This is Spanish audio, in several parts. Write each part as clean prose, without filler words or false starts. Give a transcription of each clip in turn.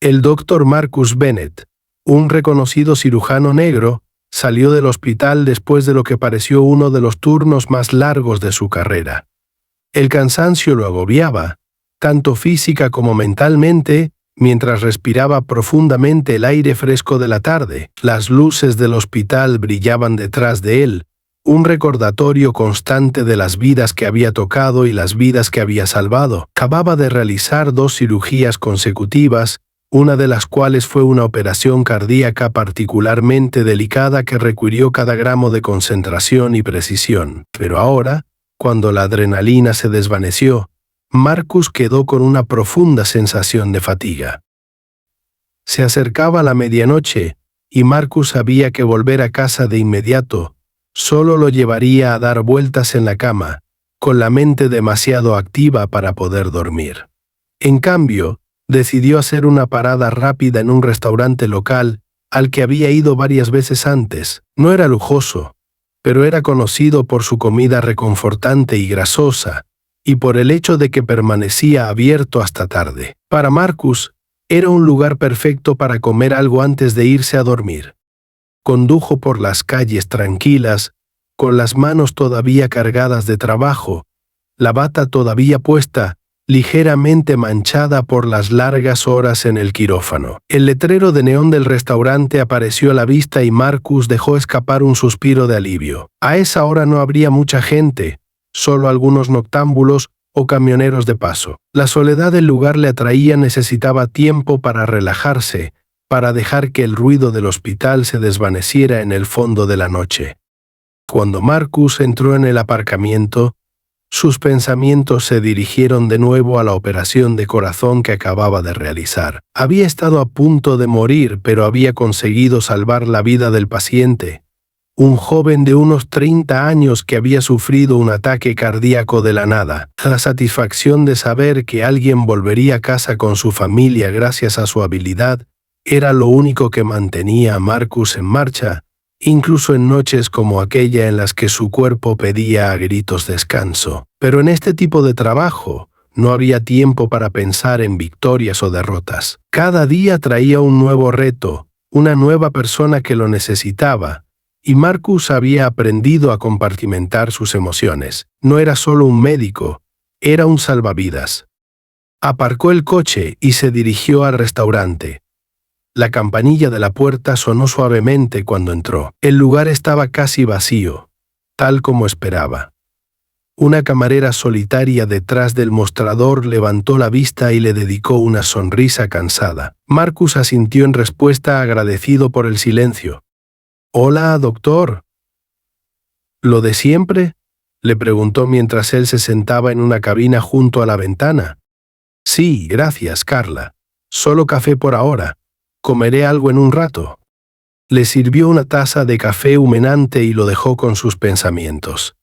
El doctor Marcus Bennett, un reconocido cirujano negro, salió del hospital después de lo que pareció uno de los turnos más largos de su carrera. El cansancio lo agobiaba, tanto física como mentalmente, mientras respiraba profundamente el aire fresco de la tarde. Las luces del hospital brillaban detrás de él, un recordatorio constante de las vidas que había tocado y las vidas que había salvado. Acababa de realizar 2 cirugías consecutivas, una de las cuales fue una operación cardíaca particularmente delicada que requirió cada gramo de concentración y precisión. Pero ahora, cuando la adrenalina se desvaneció, Marcus quedó con una profunda sensación de fatiga. Se acercaba la medianoche y Marcus sabía que volver a casa de inmediato solo lo llevaría a dar vueltas en la cama, con la mente demasiado activa para poder dormir. En cambio, decidió hacer una parada rápida en un restaurante local al que había ido varias veces antes. No era lujoso, pero era conocido por su comida reconfortante y grasosa, y por el hecho de que permanecía abierto hasta tarde. Para Marcus, era un lugar perfecto para comer algo antes de irse a dormir. Condujo por las calles tranquilas, con las manos todavía cargadas de trabajo, la bata todavía puesta, ligeramente manchada por las largas horas en el quirófano. El letrero de neón del restaurante apareció a la vista y Marcus dejó escapar un suspiro de alivio. A esa hora no habría mucha gente, solo algunos noctámbulos o camioneros de paso. La soledad del lugar le atraía, necesitaba tiempo para relajarse, para dejar que el ruido del hospital se desvaneciera en el fondo de la noche. Cuando Marcus entró en el aparcamiento, sus pensamientos se dirigieron de nuevo a la operación de corazón que acababa de realizar. Había estado a punto de morir, pero había conseguido salvar la vida del paciente, un joven de unos 30 años que había sufrido un ataque cardíaco de la nada. La satisfacción de saber que alguien volvería a casa con su familia gracias a su habilidad era lo único que mantenía a Marcus en marcha, incluso en noches como aquella en las que su cuerpo pedía a gritos descanso. Pero en este tipo de trabajo no había tiempo para pensar en victorias o derrotas. Cada día traía un nuevo reto, una nueva persona que lo necesitaba, y Marcus había aprendido a compartimentar sus emociones. No era solo un médico, era un salvavidas. Aparcó el coche y se dirigió al restaurante. La campanilla de la puerta sonó suavemente cuando entró. El lugar estaba casi vacío, tal como esperaba. Una camarera solitaria detrás del mostrador levantó la vista y le dedicó una sonrisa cansada. Marcus asintió en respuesta, agradecido por el silencio. «Hola, doctor». «¿Lo de siempre?», le preguntó mientras él se sentaba en una cabina junto a la ventana. «Sí, gracias, Carla. Solo café por ahora. Comeré algo en un rato». Le sirvió una taza de café humeante y lo dejó con sus pensamientos.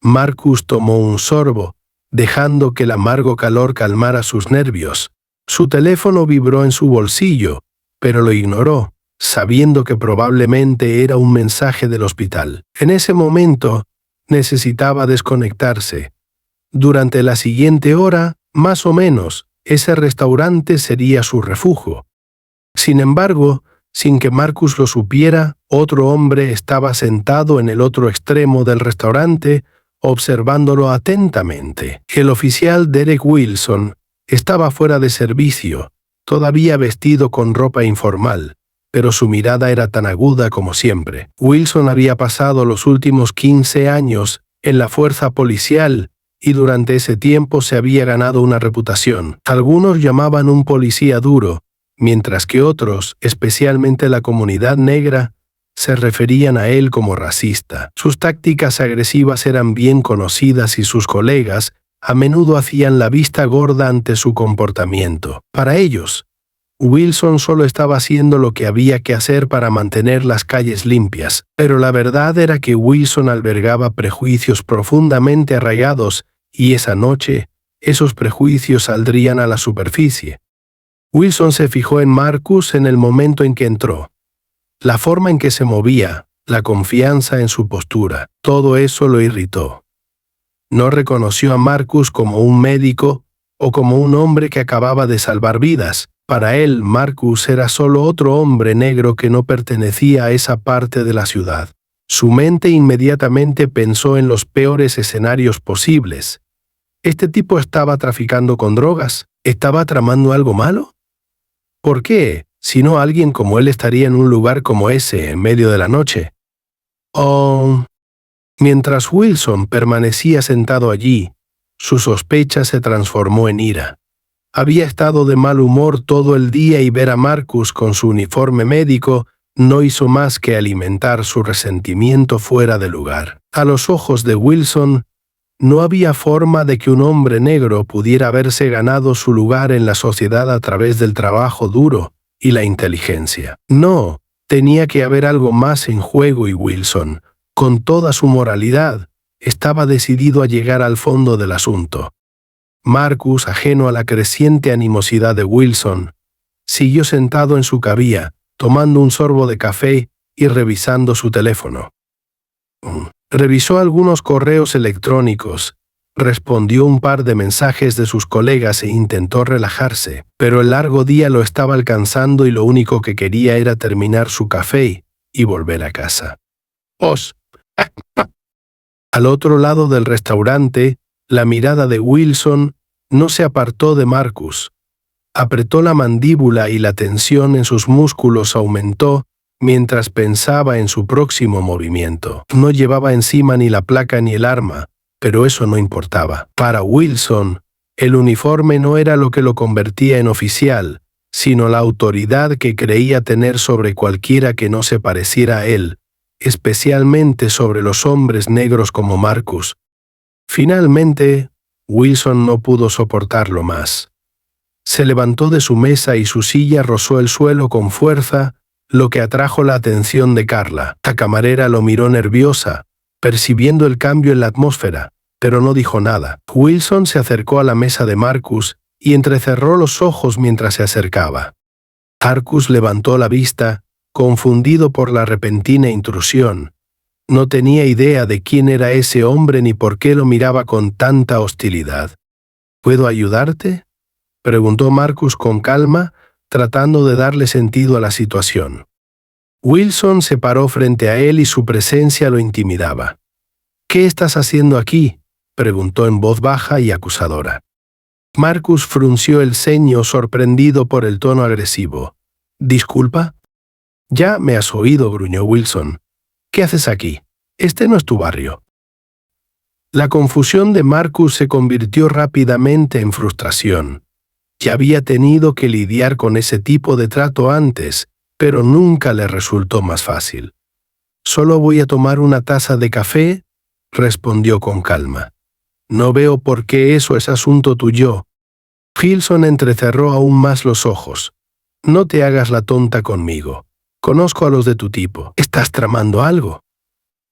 Marcus tomó un sorbo, dejando que el amargo calor calmara sus nervios. Su teléfono vibró en su bolsillo, pero lo ignoró, sabiendo que probablemente era un mensaje del hospital. En ese momento, necesitaba desconectarse. Durante la siguiente hora, más o menos, ese restaurante sería su refugio. Sin embargo, sin que Marcus lo supiera, otro hombre estaba sentado en el otro extremo del restaurante, observándolo atentamente. El oficial Derek Wilson estaba fuera de servicio, todavía vestido con ropa informal, pero su mirada era tan aguda como siempre. Wilson había pasado los últimos 15 años en la fuerza policial y durante ese tiempo se había ganado una reputación. Algunos llamaban un policía duro, mientras que otros, especialmente la comunidad negra, se referían a él como racista. Sus tácticas agresivas eran bien conocidas y sus colegas a menudo hacían la vista gorda ante su comportamiento. Para ellos, Wilson solo estaba haciendo lo que había que hacer para mantener las calles limpias, pero la verdad era que Wilson albergaba prejuicios profundamente arraigados y esa noche esos prejuicios saldrían a la superficie. Wilson se fijó en Marcus en el momento en que entró. La forma en que se movía, la confianza en su postura, todo eso lo irritó. No reconoció a Marcus como un médico o como un hombre que acababa de salvar vidas. Para él, Marcus era solo otro hombre negro que no pertenecía a esa parte de la ciudad. Su mente inmediatamente pensó en los peores escenarios posibles. ¿Este tipo estaba traficando con drogas? ¿Estaba tramando algo malo? ¿Por qué, si no alguien como él estaría en un lugar como ese en medio de la noche? Mientras Wilson permanecía sentado allí, su sospecha se transformó en ira. Había estado de mal humor todo el día y ver a Marcus con su uniforme médico no hizo más que alimentar su resentimiento fuera de lugar. A los ojos de Wilson, no había forma de que un hombre negro pudiera haberse ganado su lugar en la sociedad a través del trabajo duro y la inteligencia. No, tenía que haber algo más en juego y Wilson, con toda su moralidad, estaba decidido a llegar al fondo del asunto. Marcus, ajeno a la creciente animosidad de Wilson, siguió sentado en su cabilla, tomando un sorbo de café y revisando su teléfono. Revisó algunos correos electrónicos, respondió un par de mensajes de sus colegas e intentó relajarse, pero el largo día lo estaba alcanzando y lo único que quería era terminar su café y volver a casa. Al otro lado del restaurante, la mirada de Wilson no se apartó de Marcus. Apretó la mandíbula y la tensión en sus músculos aumentó mientras pensaba en su próximo movimiento. No llevaba encima ni la placa ni el arma, pero eso no importaba. Para Wilson, el uniforme no era lo que lo convertía en oficial, sino la autoridad que creía tener sobre cualquiera que no se pareciera a él, especialmente sobre los hombres negros como Marcus. Finalmente, Wilson no pudo soportarlo más. Se levantó de su mesa y su silla rozó el suelo con fuerza, lo que atrajo la atención de Carla. La camarera lo miró nerviosa, percibiendo el cambio en la atmósfera, pero no dijo nada. Wilson se acercó a la mesa de Marcus y entrecerró los ojos mientras se acercaba. Marcus levantó la vista, confundido por la repentina intrusión. No tenía idea de quién era ese hombre ni por qué lo miraba con tanta hostilidad. ¿Puedo ayudarte?, preguntó Marcus con calma, tratando de darle sentido a la situación. Wilson se paró frente a él y su presencia lo intimidaba. ¿Qué estás haciendo aquí?, preguntó en voz baja y acusadora. Marcus frunció el ceño sorprendido por el tono agresivo. ¿Disculpa? Ya me has oído, gruñó Wilson. ¿Qué haces aquí? Este no es tu barrio. La confusión de Marcus se convirtió rápidamente en frustración. Ya había tenido que lidiar con ese tipo de trato antes, pero nunca le resultó más fácil. «Solo voy a tomar una taza de café», respondió con calma. «No veo por qué eso es asunto tuyo». Wilson entrecerró aún más los ojos. «No te hagas la tonta conmigo. Conozco a los de tu tipo. ¿Estás tramando algo?»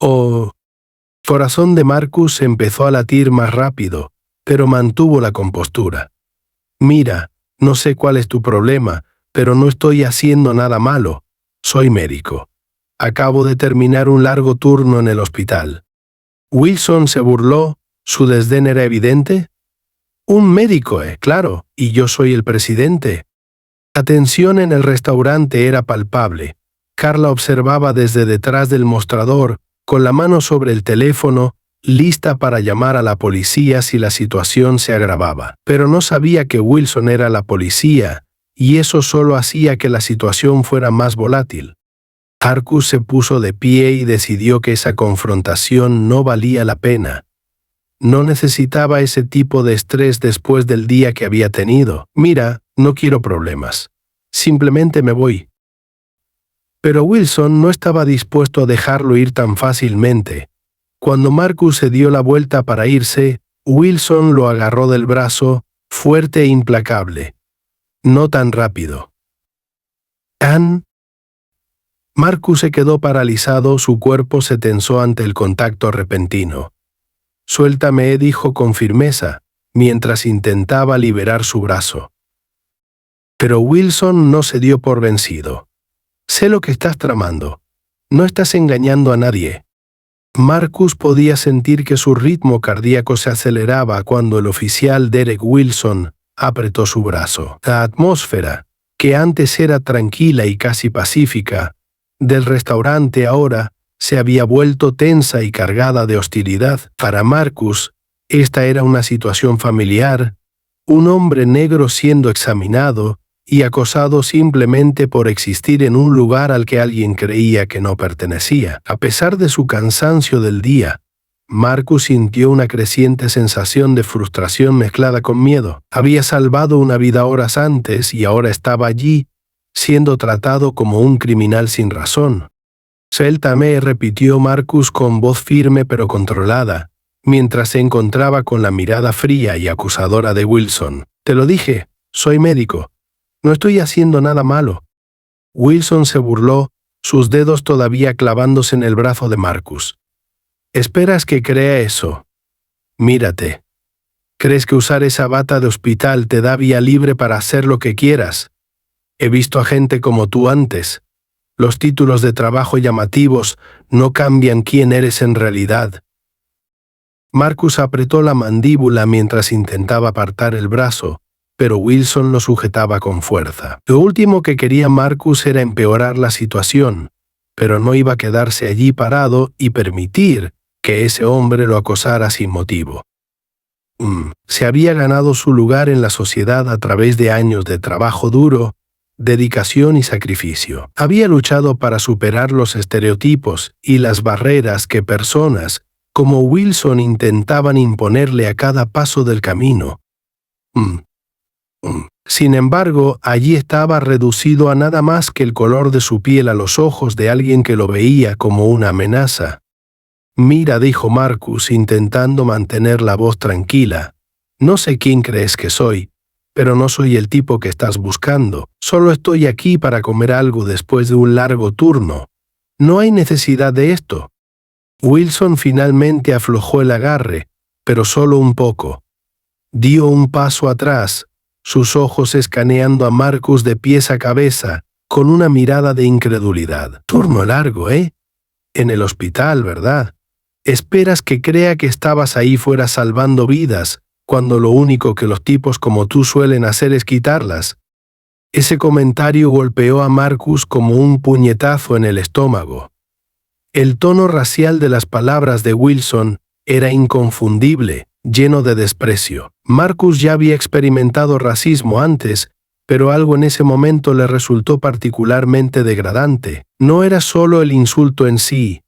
El corazón de Marcus empezó a latir más rápido, pero mantuvo la compostura. «Mira, no sé cuál es tu problema, pero no estoy haciendo nada malo. Soy médico. Acabo de terminar un largo turno en el hospital». Wilson se burló, su desdén era evidente. «Un médico, claro, y yo soy el presidente». La tensión en el restaurante era palpable. Carla observaba desde detrás del mostrador, con la mano sobre el teléfono, lista para llamar a la policía si la situación se agravaba. Pero no sabía que Wilson era la policía, y eso solo hacía que la situación fuera más volátil. Marcus se puso de pie y decidió que esa confrontación no valía la pena. No necesitaba ese tipo de estrés después del día que había tenido. «Mira, no quiero problemas. Simplemente me voy». Pero Wilson no estaba dispuesto a dejarlo ir tan fácilmente. Cuando Marcus se dio la vuelta para irse, Wilson lo agarró del brazo, fuerte e implacable. «No tan rápido». «Ann». Marcus se quedó paralizado, su cuerpo se tensó ante el contacto repentino. «Suéltame», dijo con firmeza, mientras intentaba liberar su brazo. Pero Wilson no se dio por vencido. «Sé lo que estás tramando. No estás engañando a nadie». Marcus podía sentir que su ritmo cardíaco se aceleraba cuando el oficial Derek Wilson apretó su brazo. La atmósfera, que antes era tranquila y casi pacífica, del restaurante ahora se había vuelto tensa y cargada de hostilidad. Para Marcus, esta era una situación familiar, un hombre negro siendo examinado y acosado simplemente por existir en un lugar al que alguien creía que no pertenecía. A pesar de su cansancio del día, Marcus sintió una creciente sensación de frustración mezclada con miedo. Había salvado una vida horas antes y ahora estaba allí, siendo tratado como un criminal sin razón. Suéltame, repitió Marcus con voz firme pero controlada, mientras se encontraba con la mirada fría y acusadora de Wilson. Te lo dije, soy médico. No estoy haciendo nada malo. Wilson se burló, sus dedos todavía clavándose en el brazo de Marcus. ¿Esperas que crea eso? Mírate. ¿Crees que usar esa bata de hospital te da vía libre para hacer lo que quieras? He visto a gente como tú antes. Los títulos de trabajo llamativos no cambian quién eres en realidad. Marcus apretó la mandíbula mientras intentaba apartar el brazo, pero Wilson lo sujetaba con fuerza. Lo último que quería Marcus era empeorar la situación, pero no iba a quedarse allí parado y permitir que ese hombre lo acosara sin motivo. Se había ganado su lugar en la sociedad a través de años de trabajo duro, dedicación y sacrificio. Había luchado para superar los estereotipos y las barreras que personas como Wilson intentaban imponerle a cada paso del camino. Sin embargo, allí estaba reducido a nada más que el color de su piel a los ojos de alguien que lo veía como una amenaza. Mira, dijo Marcus intentando mantener la voz tranquila. No sé quién crees que soy, pero no soy el tipo que estás buscando. Solo estoy aquí para comer algo después de un largo turno. No hay necesidad de esto. Wilson finalmente aflojó el agarre, pero solo un poco. Dio un paso atrás, sus ojos escaneando a Marcus de pies a cabeza, con una mirada de incredulidad. Turno largo, ¿eh? En el hospital, ¿verdad? ¿Esperas que crea que estabas ahí fuera salvando vidas, cuando lo único que los tipos como tú suelen hacer es quitarlas? Ese comentario golpeó a Marcus como un puñetazo en el estómago. El tono racial de las palabras de Wilson era inconfundible, lleno de desprecio. Marcus ya había experimentado racismo antes, pero algo en ese momento le resultó particularmente degradante. No era solo el insulto en sí,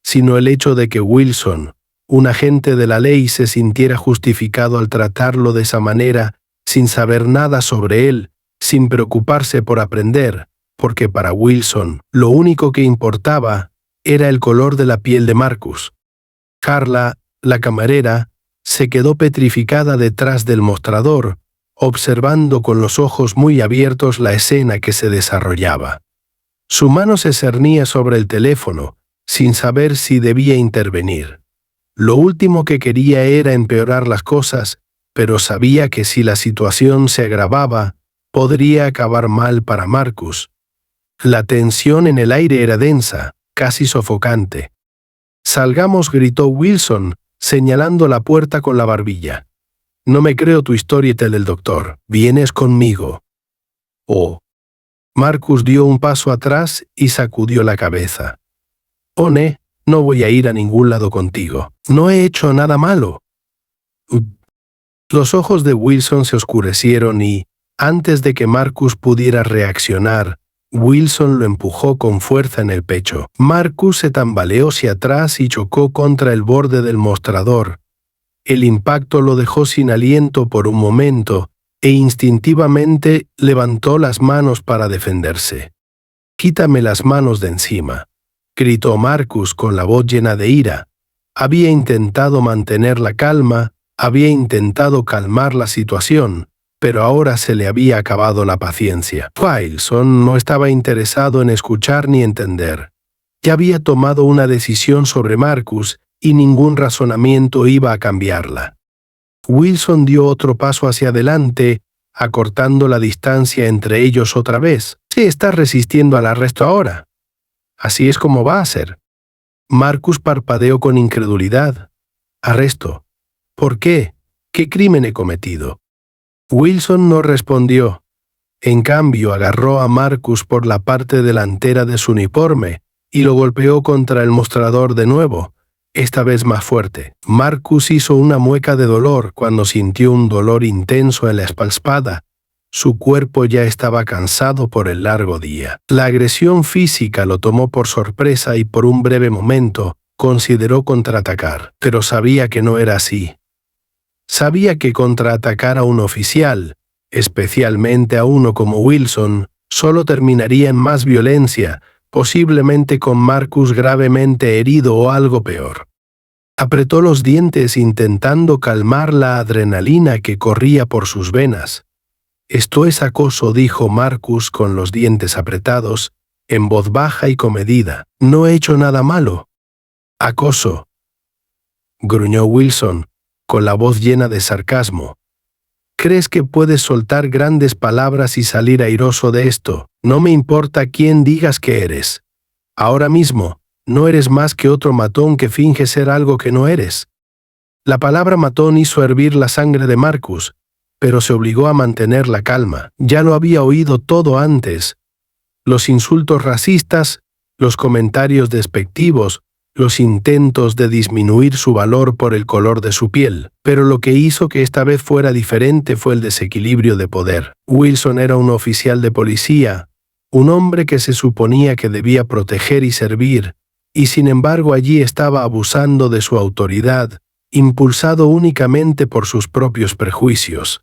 sino el hecho de que Wilson, un agente de la ley, se sintiera justificado al tratarlo de esa manera, sin saber nada sobre él, sin preocuparse por aprender, porque para Wilson lo único que importaba era el color de la piel de Marcus. Carla, la camarera, se quedó petrificada detrás del mostrador, observando con los ojos muy abiertos la escena que se desarrollaba. Su mano se cernía sobre el teléfono, sin saber si debía intervenir. Lo último que quería era empeorar las cosas, pero sabía que si la situación se agravaba, podría acabar mal para Marcus. La tensión en el aire era densa, casi sofocante. «Salgamos», gritó Wilson, señalando la puerta con la barbilla. «No me creo tu storytell del doctor. Vienes conmigo». «Oh». Marcus dio un paso atrás y sacudió la cabeza. «Oh, no voy a ir a ningún lado contigo. No he hecho nada malo». Los ojos de Wilson se oscurecieron y, antes de que Marcus pudiera reaccionar, Wilson lo empujó con fuerza en el pecho. Marcus se tambaleó hacia atrás y chocó contra el borde del mostrador. El impacto lo dejó sin aliento por un momento e instintivamente levantó las manos para defenderse. «Quítame las manos de encima», gritó Marcus con la voz llena de ira. Había intentado mantener la calma, había intentado calmar la situación, pero ahora se le había acabado la paciencia. Wilson no estaba interesado en escuchar ni entender. Ya había tomado una decisión sobre Marcus y ningún razonamiento iba a cambiarla. Wilson dio otro paso hacia adelante, acortando la distancia entre ellos otra vez. «Sí, estás resistiendo al arresto ahora. Así es como va a ser». Marcus parpadeó con incredulidad. «¿Arresto? ¿Por qué? ¿Qué crimen he cometido?» Wilson no respondió. En cambio, agarró a Marcus por la parte delantera de su uniforme y lo golpeó contra el mostrador de nuevo, esta vez más fuerte. Marcus hizo una mueca de dolor cuando sintió un dolor intenso en la espalda. Su cuerpo ya estaba cansado por el largo día. La agresión física lo tomó por sorpresa y por un breve momento consideró contraatacar, pero sabía que no era así. Sabía que contraatacar a un oficial, especialmente a uno como Wilson, solo terminaría en más violencia, posiblemente con Marcus gravemente herido o algo peor. Apretó los dientes intentando calmar la adrenalina que corría por sus venas. «Esto es acoso», dijo Marcus con los dientes apretados, en voz baja y comedida. «No he hecho nada malo». «Acoso», gruñó Wilson, con la voz llena de sarcasmo. «¿Crees que puedes soltar grandes palabras y salir airoso de esto? No me importa quién digas que eres. Ahora mismo, no eres más que otro matón que finge ser algo que no eres». La palabra matón hizo hervir la sangre de Marcus, pero se obligó a mantener la calma. Ya lo había oído todo antes. Los insultos racistas, los comentarios despectivos, los intentos de disminuir su valor por el color de su piel. Pero lo que hizo que esta vez fuera diferente fue el desequilibrio de poder. Wilson era un oficial de policía, un hombre que se suponía que debía proteger y servir, y sin embargo allí estaba abusando de su autoridad, impulsado únicamente por sus propios prejuicios.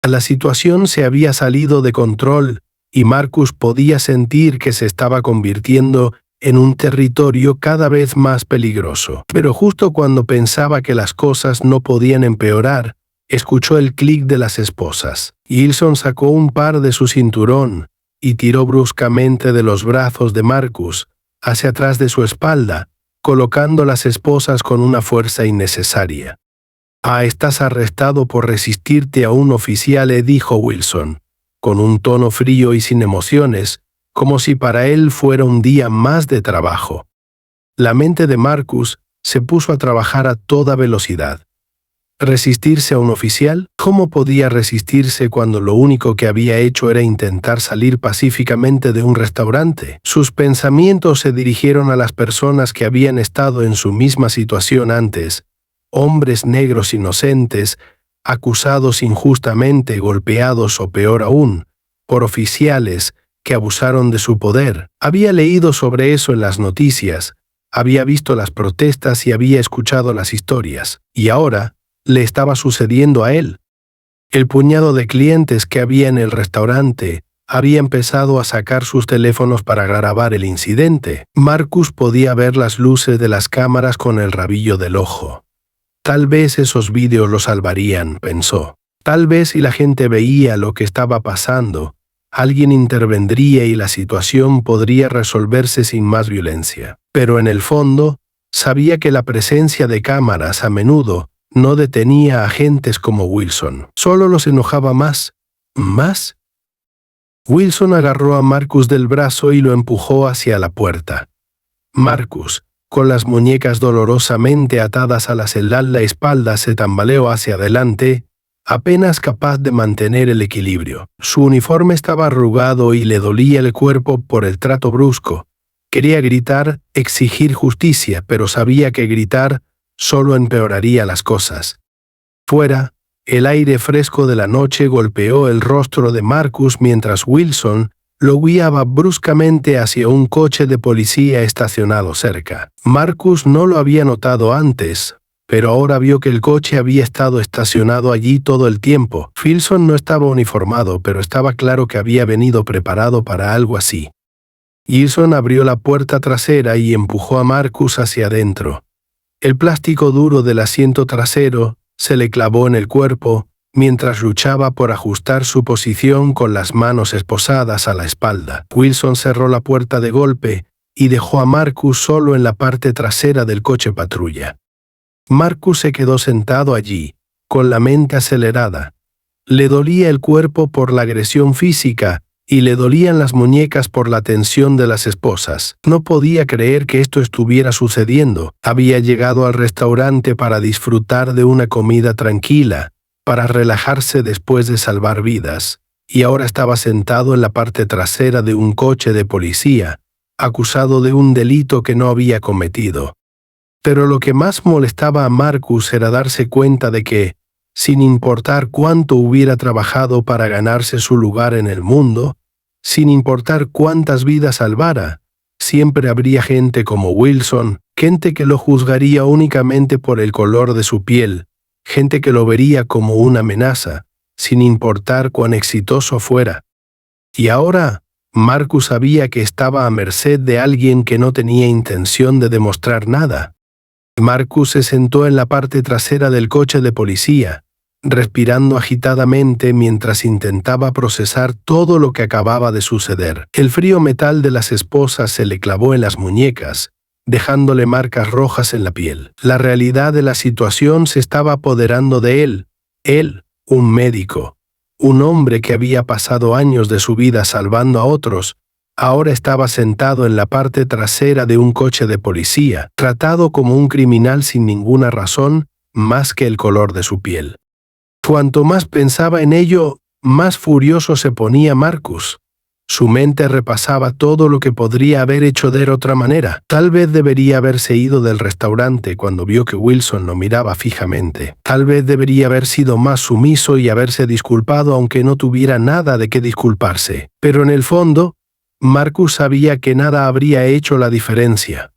La situación se había salido de control y Marcus podía sentir que se estaba convirtiendo en un territorio cada vez más peligroso. Pero justo cuando pensaba que las cosas no podían empeorar, escuchó el clic de las esposas. Wilson sacó un par de su cinturón y tiró bruscamente de los brazos de Marcus hacia atrás de su espalda, colocando las esposas con una fuerza innecesaria. «Estás arrestado por resistirte a un oficial», le dijo Wilson, con un tono frío y sin emociones, como si para él fuera un día más de trabajo. La mente de Marcus se puso a trabajar a toda velocidad. ¿Resistirse a un oficial? ¿Cómo podía resistirse cuando lo único que había hecho era intentar salir pacíficamente de un restaurante? Sus pensamientos se dirigieron a las personas que habían estado en su misma situación antes, hombres negros inocentes, acusados injustamente, golpeados o peor aún, por oficiales que abusaron de su poder. Había leído sobre eso en las noticias, había visto las protestas y había escuchado las historias, y ahora le estaba sucediendo a él. El puñado de clientes que había en el restaurante había empezado a sacar sus teléfonos para grabar el incidente. Marcus podía ver las luces de las cámaras con el rabillo del ojo. Tal vez esos vídeos lo salvarían, pensó. Tal vez si la gente veía lo que estaba pasando, alguien intervendría y la situación podría resolverse sin más violencia. Pero en el fondo, sabía que la presencia de cámaras a menudo no detenía a agentes como Wilson. Solo los enojaba más. ¿Más? Wilson agarró a Marcus del brazo y lo empujó hacia la puerta. Marcus, con las muñecas dolorosamente atadas a la espalda, se tambaleó hacia adelante, apenas capaz de mantener el equilibrio. Su uniforme estaba arrugado y le dolía el cuerpo por el trato brusco. Quería gritar, exigir justicia, pero sabía que gritar solo empeoraría las cosas. Fuera, el aire fresco de la noche golpeó el rostro de Marcus mientras Wilson lo guiaba bruscamente hacia un coche de policía estacionado cerca. Marcus no lo había notado antes, pero ahora vio que el coche había estado estacionado allí todo el tiempo. Wilson no estaba uniformado, pero estaba claro que había venido preparado para algo así. Wilson abrió la puerta trasera y empujó a Marcus hacia adentro. El plástico duro del asiento trasero se le clavó en el cuerpo, mientras luchaba por ajustar su posición con las manos esposadas a la espalda. Wilson cerró la puerta de golpe y dejó a Marcus solo en la parte trasera del coche patrulla. Marcus se quedó sentado allí, con la mente acelerada. Le dolía el cuerpo por la agresión física y le dolían las muñecas por la tensión de las esposas. No podía creer que esto estuviera sucediendo. Había llegado al restaurante para disfrutar de una comida tranquila, para relajarse después de salvar vidas, y ahora estaba sentado en la parte trasera de un coche de policía, acusado de un delito que no había cometido. Pero lo que más molestaba a Marcus era darse cuenta de que, sin importar cuánto hubiera trabajado para ganarse su lugar en el mundo, sin importar cuántas vidas salvara, siempre habría gente como Wilson, gente que lo juzgaría únicamente por el color de su piel, gente que lo vería como una amenaza, sin importar cuán exitoso fuera. Y ahora, Marcus sabía que estaba a merced de alguien que no tenía intención de demostrar nada. Marcus se sentó en la parte trasera del coche de policía, respirando agitadamente mientras intentaba procesar todo lo que acababa de suceder. El frío metal de las esposas se le clavó en las muñecas, dejándole marcas rojas en la piel. La realidad de la situación se estaba apoderando de él. Él, un médico, un hombre que había pasado años de su vida salvando a otros, ahora estaba sentado en la parte trasera de un coche de policía, tratado como un criminal sin ninguna razón más que el color de su piel. Cuanto más pensaba en ello, más furioso se ponía Marcus. Su mente repasaba todo lo que podría haber hecho de otra manera. Tal vez debería haberse ido del restaurante cuando vio que Wilson lo miraba fijamente. Tal vez debería haber sido más sumiso y haberse disculpado aunque no tuviera nada de qué disculparse. Pero en el fondo, Marcus sabía que nada habría hecho la diferencia.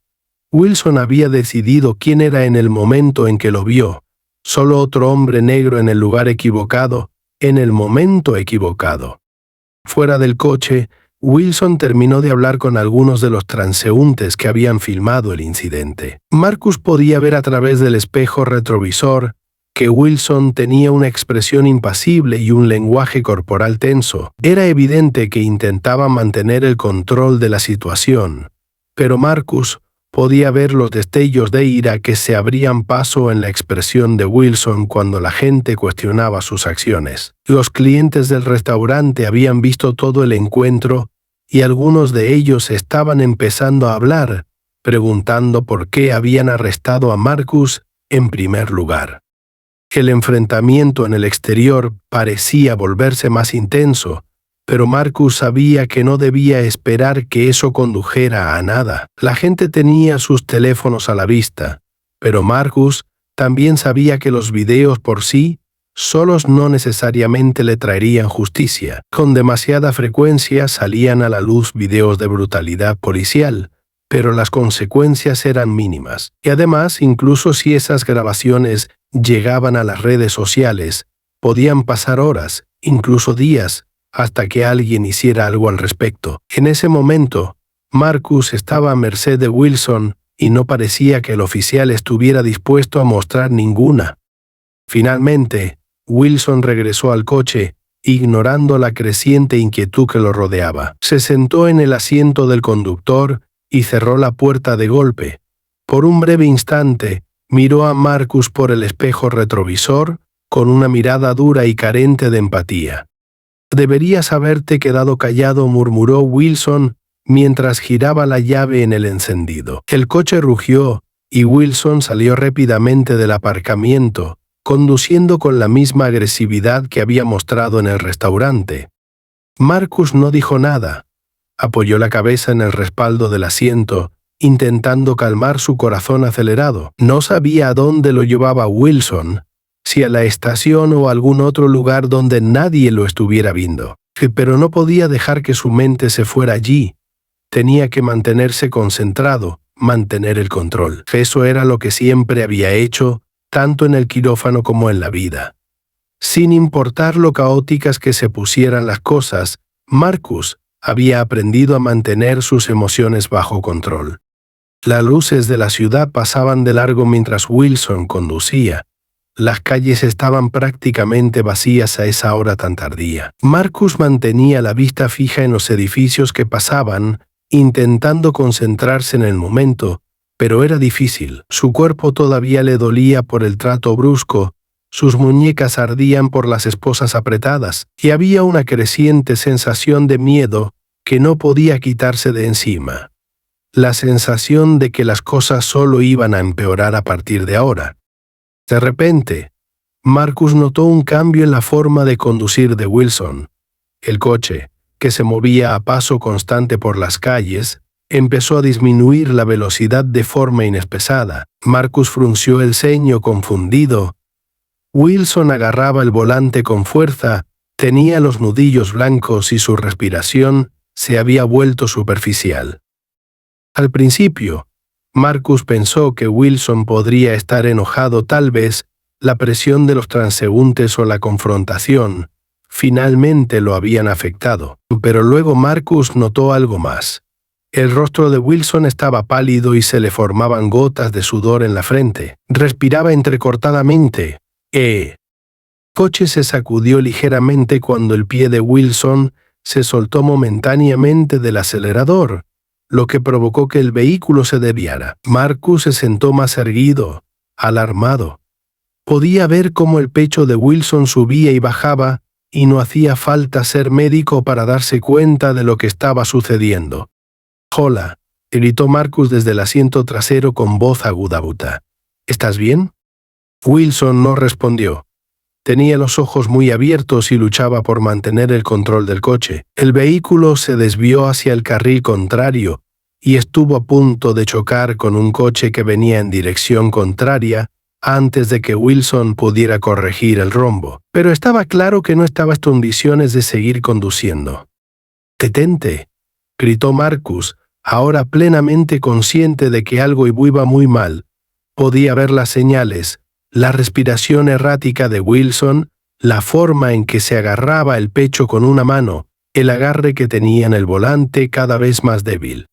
Wilson había decidido quién era en el momento en que lo vio. Solo otro hombre negro en el lugar equivocado, en el momento equivocado. Fuera del coche, Wilson terminó de hablar con algunos de los transeúntes que habían filmado el incidente. Marcus podía ver a través del espejo retrovisor que Wilson tenía una expresión impasible y un lenguaje corporal tenso. Era evidente que intentaba mantener el control de la situación, pero Marcus podía ver los destellos de ira que se abrían paso en la expresión de Wilson cuando la gente cuestionaba sus acciones. Los clientes del restaurante habían visto todo el encuentro y algunos de ellos estaban empezando a hablar, preguntando por qué habían arrestado a Marcus en primer lugar. El enfrentamiento en el exterior parecía volverse más intenso, pero Marcus sabía que no debía esperar que eso condujera a nada. La gente tenía sus teléfonos a la vista, pero Marcus también sabía que los videos por sí solos no necesariamente le traerían justicia. Con demasiada frecuencia salían a la luz videos de brutalidad policial, pero las consecuencias eran mínimas. Y además, incluso si esas grabaciones llegaban a las redes sociales, podían pasar horas, incluso días, hasta que alguien hiciera algo al respecto. En ese momento, Marcus estaba a merced de Wilson y no parecía que el oficial estuviera dispuesto a mostrar ninguna. Finalmente, Wilson regresó al coche, ignorando la creciente inquietud que lo rodeaba. Se sentó en el asiento del conductor y cerró la puerta de golpe. Por un breve instante, miró a Marcus por el espejo retrovisor con una mirada dura y carente de empatía. «Deberías haberte quedado callado», murmuró Wilson mientras giraba la llave en el encendido. El coche rugió y Wilson salió rápidamente del aparcamiento, conduciendo con la misma agresividad que había mostrado en el restaurante. Marcus no dijo nada. Apoyó la cabeza en el respaldo del asiento, intentando calmar su corazón acelerado. No sabía a dónde lo llevaba Wilson, si a la estación o a algún otro lugar donde nadie lo estuviera viendo. Pero no podía dejar que su mente se fuera allí. Tenía que mantenerse concentrado, mantener el control. Eso era lo que siempre había hecho, tanto en el quirófano como en la vida. Sin importar lo caóticas que se pusieran las cosas, Marcus había aprendido a mantener sus emociones bajo control. Las luces de la ciudad pasaban de largo mientras Wilson conducía. Las calles estaban prácticamente vacías a esa hora tan tardía. Marcus mantenía la vista fija en los edificios que pasaban, intentando concentrarse en el momento, pero era difícil. Su cuerpo todavía le dolía por el trato brusco, sus muñecas ardían por las esposas apretadas, y había una creciente sensación de miedo que no podía quitarse de encima. La sensación de que las cosas solo iban a empeorar a partir de ahora. De repente, Marcus notó un cambio en la forma de conducir de Wilson. El coche, que se movía a paso constante por las calles, empezó a disminuir la velocidad de forma inesperada. Marcus frunció el ceño confundido. Wilson agarraba el volante con fuerza, tenía los nudillos blancos y su respiración se había vuelto superficial. Al principio, Marcus pensó que Wilson podría estar enojado, tal vez la presión de los transeúntes o la confrontación finalmente lo habían afectado. Pero luego Marcus notó algo más. El rostro de Wilson estaba pálido y se le formaban gotas de sudor en la frente. Respiraba entrecortadamente. El coche se sacudió ligeramente cuando el pie de Wilson se soltó momentáneamente del acelerador, lo que provocó que el vehículo se desviara. Marcus se sentó más erguido, alarmado. Podía ver cómo el pecho de Wilson subía y bajaba, y no hacía falta ser médico para darse cuenta de lo que estaba sucediendo. «Hola», gritó Marcus desde el asiento trasero con voz aguda. «¿Estás bien?» Wilson no respondió. Tenía los ojos muy abiertos y luchaba por mantener el control del coche. El vehículo se desvió hacia el carril contrario y estuvo a punto de chocar con un coche que venía en dirección contraria antes de que Wilson pudiera corregir el rumbo. Pero estaba claro que no estaba en condiciones de seguir conduciendo. «¡Detente!», gritó Marcus, ahora plenamente consciente de que algo iba muy mal. Podía ver las señales, la respiración errática de Wilson, la forma en que se agarraba el pecho con una mano, el agarre que tenía en el volante cada vez más débil.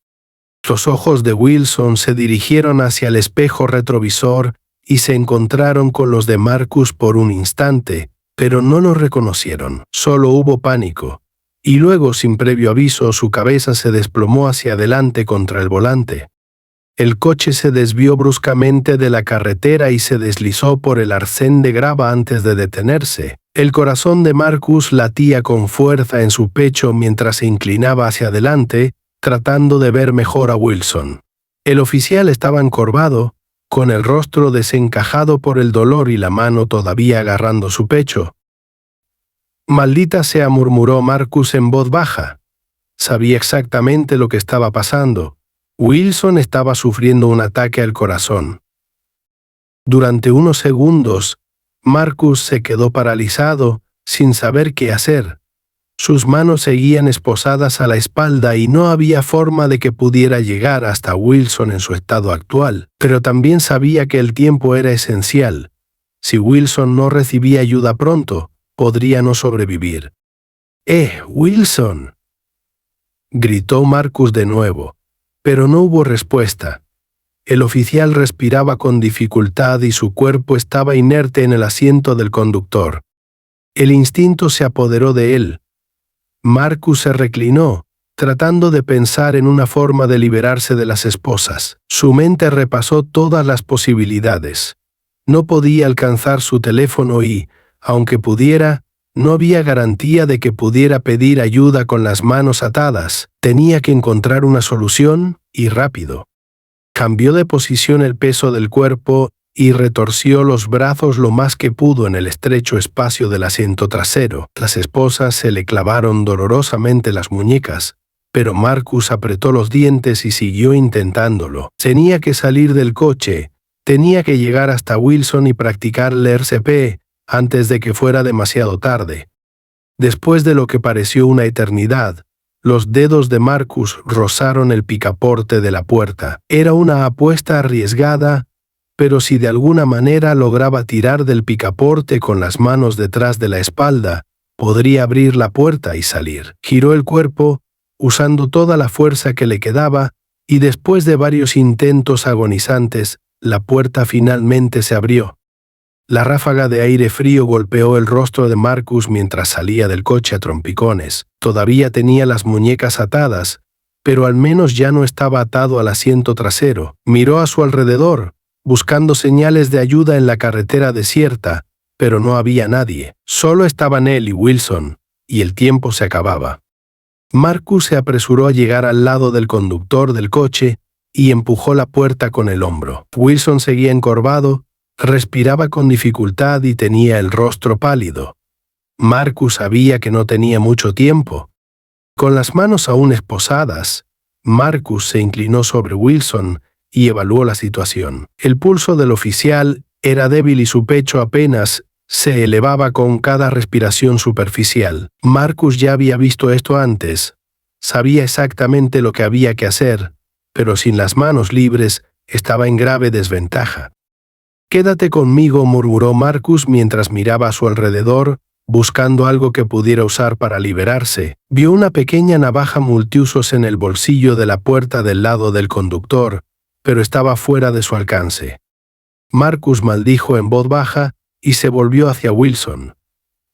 Los ojos de Wilson se dirigieron hacia el espejo retrovisor y se encontraron con los de Marcus por un instante, pero no lo reconocieron. Solo hubo pánico, y luego, sin previo aviso, su cabeza se desplomó hacia adelante contra el volante. El coche se desvió bruscamente de la carretera y se deslizó por el arcén de grava antes de detenerse. El corazón de Marcus latía con fuerza en su pecho mientras se inclinaba hacia adelante, tratando de ver mejor a Wilson. El oficial estaba encorvado, con el rostro desencajado por el dolor y la mano todavía agarrando su pecho. «Maldita sea», murmuró Marcus en voz baja. Sabía exactamente lo que estaba pasando. Wilson estaba sufriendo un ataque al corazón. Durante unos segundos, Marcus se quedó paralizado, sin saber qué hacer. Sus manos seguían esposadas a la espalda y no había forma de que pudiera llegar hasta Wilson en su estado actual, pero también sabía que el tiempo era esencial. Si Wilson no recibía ayuda pronto, podría no sobrevivir. Wilson», gritó Marcus de nuevo, pero no hubo respuesta. El oficial respiraba con dificultad y su cuerpo estaba inerte en el asiento del conductor. El instinto se apoderó de él. Marcus se reclinó, tratando de pensar en una forma de liberarse de las esposas. Su mente repasó todas las posibilidades. No podía alcanzar su teléfono y, aunque pudiera, no había garantía de que pudiera pedir ayuda con las manos atadas. Tenía que encontrar una solución, y rápido. Cambió de posición el peso del cuerpo y retorció los brazos lo más que pudo en el estrecho espacio del asiento trasero. Las esposas se le clavaron dolorosamente las muñecas, pero Marcus apretó los dientes y siguió intentándolo. Tenía que salir del coche, tenía que llegar hasta Wilson y practicar el RCP antes de que fuera demasiado tarde. Después de lo que pareció una eternidad, los dedos de Marcus rozaron el picaporte de la puerta. Era una apuesta arriesgada, pero si de alguna manera lograba tirar del picaporte con las manos detrás de la espalda, podría abrir la puerta y salir. Giró el cuerpo, usando toda la fuerza que le quedaba, y después de varios intentos agonizantes, la puerta finalmente se abrió. La ráfaga de aire frío golpeó el rostro de Marcus mientras salía del coche a trompicones. Todavía tenía las muñecas atadas, pero al menos ya no estaba atado al asiento trasero. Miró a su alrededor, buscando señales de ayuda en la carretera desierta, pero no había nadie. Solo estaban él y Wilson, y el tiempo se acababa. Marcus se apresuró a llegar al lado del conductor del coche y empujó la puerta con el hombro. Wilson seguía encorvado, respiraba con dificultad y tenía el rostro pálido. Marcus sabía que no tenía mucho tiempo. Con las manos aún esposadas, Marcus se inclinó sobre Wilson y evaluó la situación. El pulso del oficial era débil y su pecho apenas se elevaba con cada respiración superficial. Marcus ya había visto esto antes. Sabía exactamente lo que había que hacer, pero sin las manos libres estaba en grave desventaja. «Quédate conmigo», murmuró Marcus mientras miraba a su alrededor, buscando algo que pudiera usar para liberarse. Vio una pequeña navaja multiusos en el bolsillo de la puerta del lado del conductor, pero estaba fuera de su alcance. Marcus maldijo en voz baja y se volvió hacia Wilson.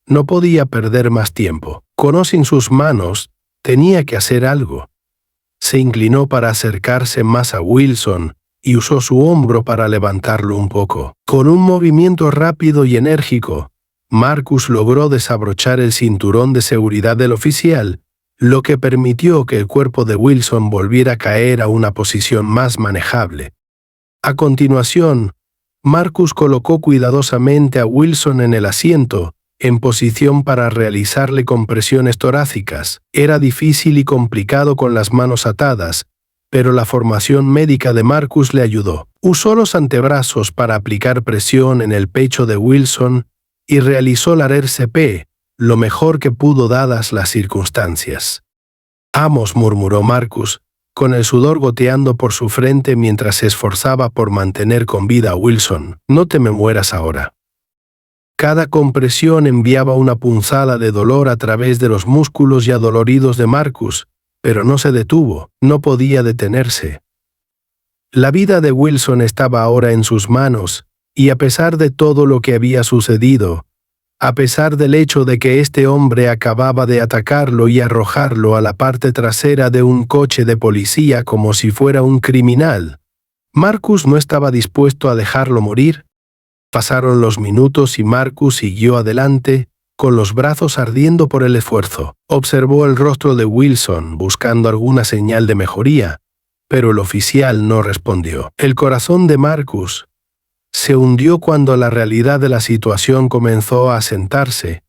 No podía perder más tiempo. Con o sin sus manos, tenía que hacer algo. Se inclinó para acercarse más a Wilson y usó su hombro para levantarlo un poco. Con un movimiento rápido y enérgico, Marcus logró desabrochar el cinturón de seguridad del oficial, lo que permitió que el cuerpo de Wilson volviera a caer a una posición más manejable. A continuación, Marcus colocó cuidadosamente a Wilson en el asiento, en posición para realizarle compresiones torácicas. Era difícil y complicado con las manos atadas, pero la formación médica de Marcus le ayudó. Usó los antebrazos para aplicar presión en el pecho de Wilson y realizó la RCP, lo mejor que pudo dadas las circunstancias. «Vamos», murmuró Marcus, con el sudor goteando por su frente mientras se esforzaba por mantener con vida a Wilson. «No te me mueras ahora». Cada compresión enviaba una punzada de dolor a través de los músculos ya adoloridos de Marcus, pero no se detuvo, no podía detenerse. La vida de Wilson estaba ahora en sus manos, y a pesar de todo lo que había sucedido, a pesar del hecho de que este hombre acababa de atacarlo y arrojarlo a la parte trasera de un coche de policía como si fuera un criminal, Marcus no estaba dispuesto a dejarlo morir. Pasaron los minutos y Marcus siguió adelante, con los brazos ardiendo por el esfuerzo. Observó el rostro de Wilson buscando alguna señal de mejoría, pero el oficial no respondió. El corazón de Marcus se hundió cuando la realidad de la situación comenzó a asentarse.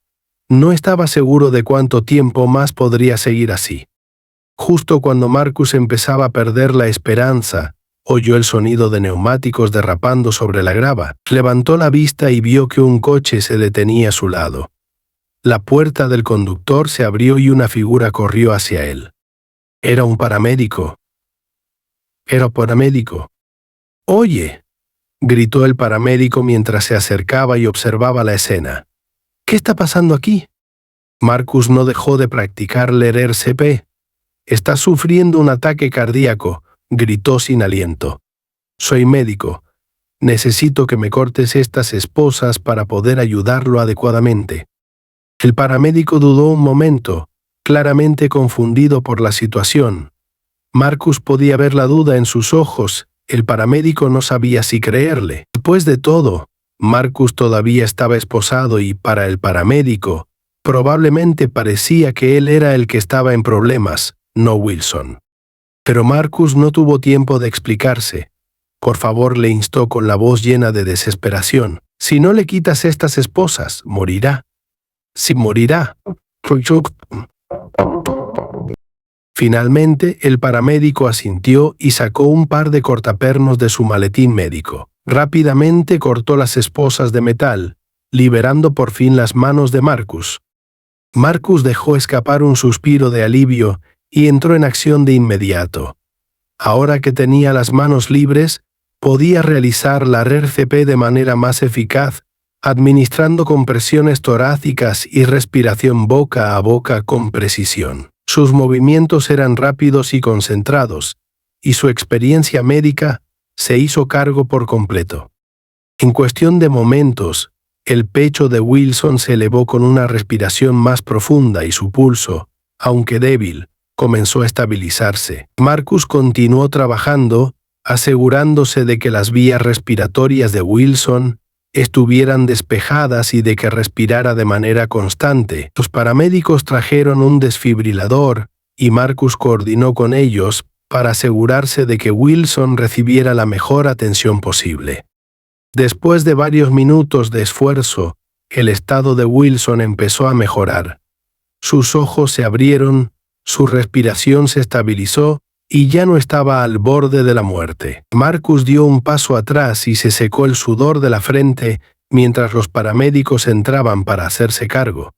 No estaba seguro de cuánto tiempo más podría seguir así. Justo cuando Marcus empezaba a perder la esperanza, oyó el sonido de neumáticos derrapando sobre la grava. Levantó la vista y vio que un coche se detenía a su lado. La puerta del conductor se abrió y una figura corrió hacia él. Era un paramédico. «Oye», gritó el paramédico mientras se acercaba y observaba la escena. «¿Qué está pasando aquí?» Marcus no dejó de practicar el RCP. «Está sufriendo un ataque cardíaco», gritó sin aliento. «Soy médico. Necesito que me cortes estas esposas para poder ayudarlo adecuadamente». El paramédico dudó un momento, claramente confundido por la situación. Marcus podía ver la duda en sus ojos. El paramédico no sabía si creerle. Después de todo, Marcus todavía estaba esposado y, para el paramédico, probablemente parecía que él era el que estaba en problemas, no Wilson. Pero Marcus no tuvo tiempo de explicarse. «Por favor», le instó con la voz llena de desesperación. «Si no le quitas estas esposas, morirá». «Sí, morirá». Finalmente, el paramédico asintió y sacó un par de cortapernos de su maletín médico. Rápidamente cortó las esposas de metal, liberando por fin las manos de Marcus. Marcus dejó escapar un suspiro de alivio y entró en acción de inmediato. Ahora que tenía las manos libres, podía realizar la RCP de manera más eficaz, administrando compresiones torácicas y respiración boca a boca con precisión. Sus movimientos eran rápidos y concentrados, y su experiencia médica se hizo cargo por completo. En cuestión de momentos, el pecho de Wilson se elevó con una respiración más profunda y su pulso, aunque débil, comenzó a estabilizarse. Marcus continuó trabajando, asegurándose de que las vías respiratorias de Wilson estuvieran despejadas y de que respirara de manera constante. Los paramédicos trajeron un desfibrilador y Marcus coordinó con ellos para asegurarse de que Wilson recibiera la mejor atención posible. Después de varios minutos de esfuerzo, el estado de Wilson empezó a mejorar. Sus ojos se abrieron, su respiración se estabilizó y ya no estaba al borde de la muerte. Marcus dio un paso atrás y se secó el sudor de la frente mientras los paramédicos entraban para hacerse cargo.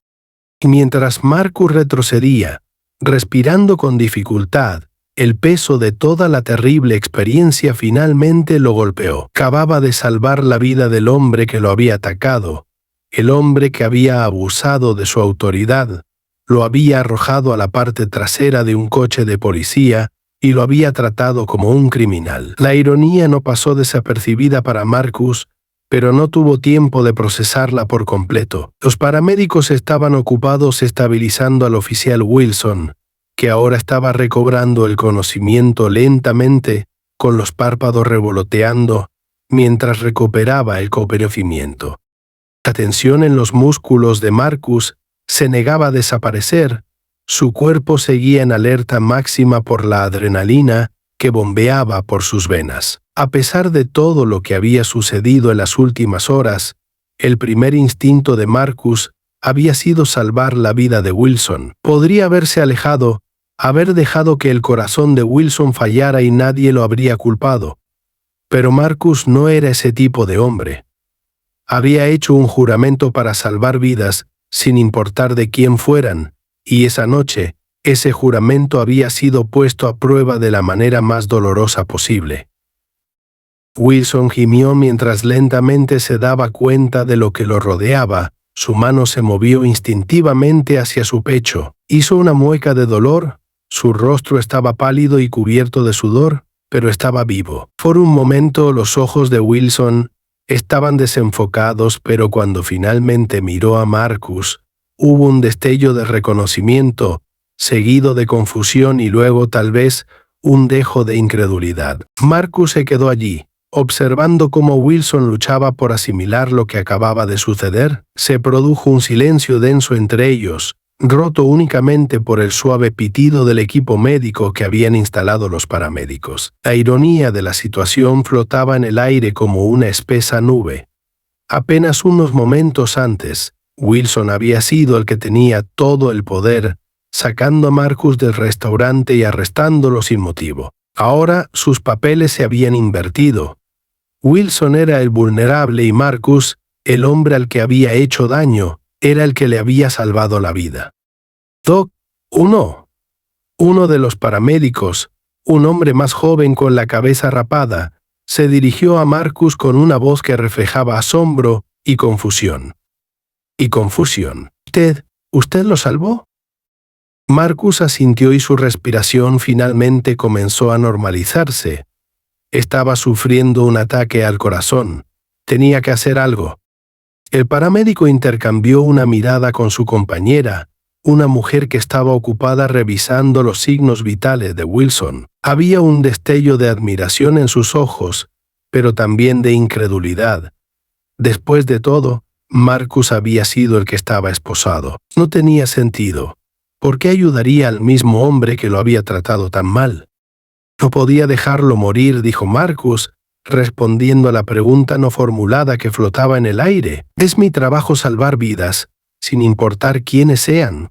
Y mientras Marcus retrocedía, respirando con dificultad, el peso de toda la terrible experiencia finalmente lo golpeó. Acababa de salvar la vida del hombre que lo había atacado, el hombre que había abusado de su autoridad, lo había arrojado a la parte trasera de un coche de policía y lo había tratado como un criminal. La ironía no pasó desapercibida para Marcus, pero no tuvo tiempo de procesarla por completo. Los paramédicos estaban ocupados estabilizando al oficial Wilson, que ahora estaba recobrando el conocimiento lentamente, con los párpados revoloteando, mientras recuperaba el conocimiento. La tensión en los músculos de Marcus se negaba a desaparecer, su cuerpo seguía en alerta máxima por la adrenalina que bombeaba por sus venas. A pesar de todo lo que había sucedido en las últimas horas, el primer instinto de Marcus había sido salvar la vida de Wilson. Podría haberse alejado, haber dejado que el corazón de Wilson fallara y nadie lo habría culpado. Pero Marcus no era ese tipo de hombre. Había hecho un juramento para salvar vidas, sin importar de quién fueran, y esa noche, ese juramento había sido puesto a prueba de la manera más dolorosa posible. Wilson gimió mientras lentamente se daba cuenta de lo que lo rodeaba. Su mano se movió instintivamente hacia su pecho. Hizo una mueca de dolor. Su rostro estaba pálido y cubierto de sudor, pero estaba vivo. Por un momento los ojos de Wilson estaban desenfocados, pero cuando finalmente miró a Marcus, hubo un destello de reconocimiento, seguido de confusión y luego tal vez un dejo de incredulidad. Marcus se quedó allí, observando cómo Wilson luchaba por asimilar lo que acababa de suceder. Se produjo un silencio denso entre ellos, roto únicamente por el suave pitido del equipo médico que habían instalado los paramédicos. La ironía de la situación flotaba en el aire como una espesa nube. Apenas unos momentos antes, Wilson había sido el que tenía todo el poder, sacando a Marcus del restaurante y arrestándolo sin motivo. Ahora sus papeles se habían invertido. Wilson era el vulnerable y Marcus, el hombre al que había hecho daño, era el que le había salvado la vida. Doc, uno de los paramédicos, un hombre más joven con la cabeza rapada, se dirigió a Marcus con una voz que reflejaba asombro y confusión. ¿Usted lo salvó? Marcus asintió y su respiración finalmente comenzó a normalizarse. Estaba sufriendo un ataque al corazón. Tenía que hacer algo. El paramédico intercambió una mirada con su compañera, una mujer que estaba ocupada revisando los signos vitales de Wilson. Había un destello de admiración en sus ojos, pero también de incredulidad. Después de todo, Marcus había sido el que estaba esposado. No tenía sentido. ¿Por qué ayudaría al mismo hombre que lo había tratado tan mal? No podía dejarlo morir, dijo Marcus, respondiendo a la pregunta no formulada que flotaba en el aire. Es mi trabajo salvar vidas, sin importar quiénes sean.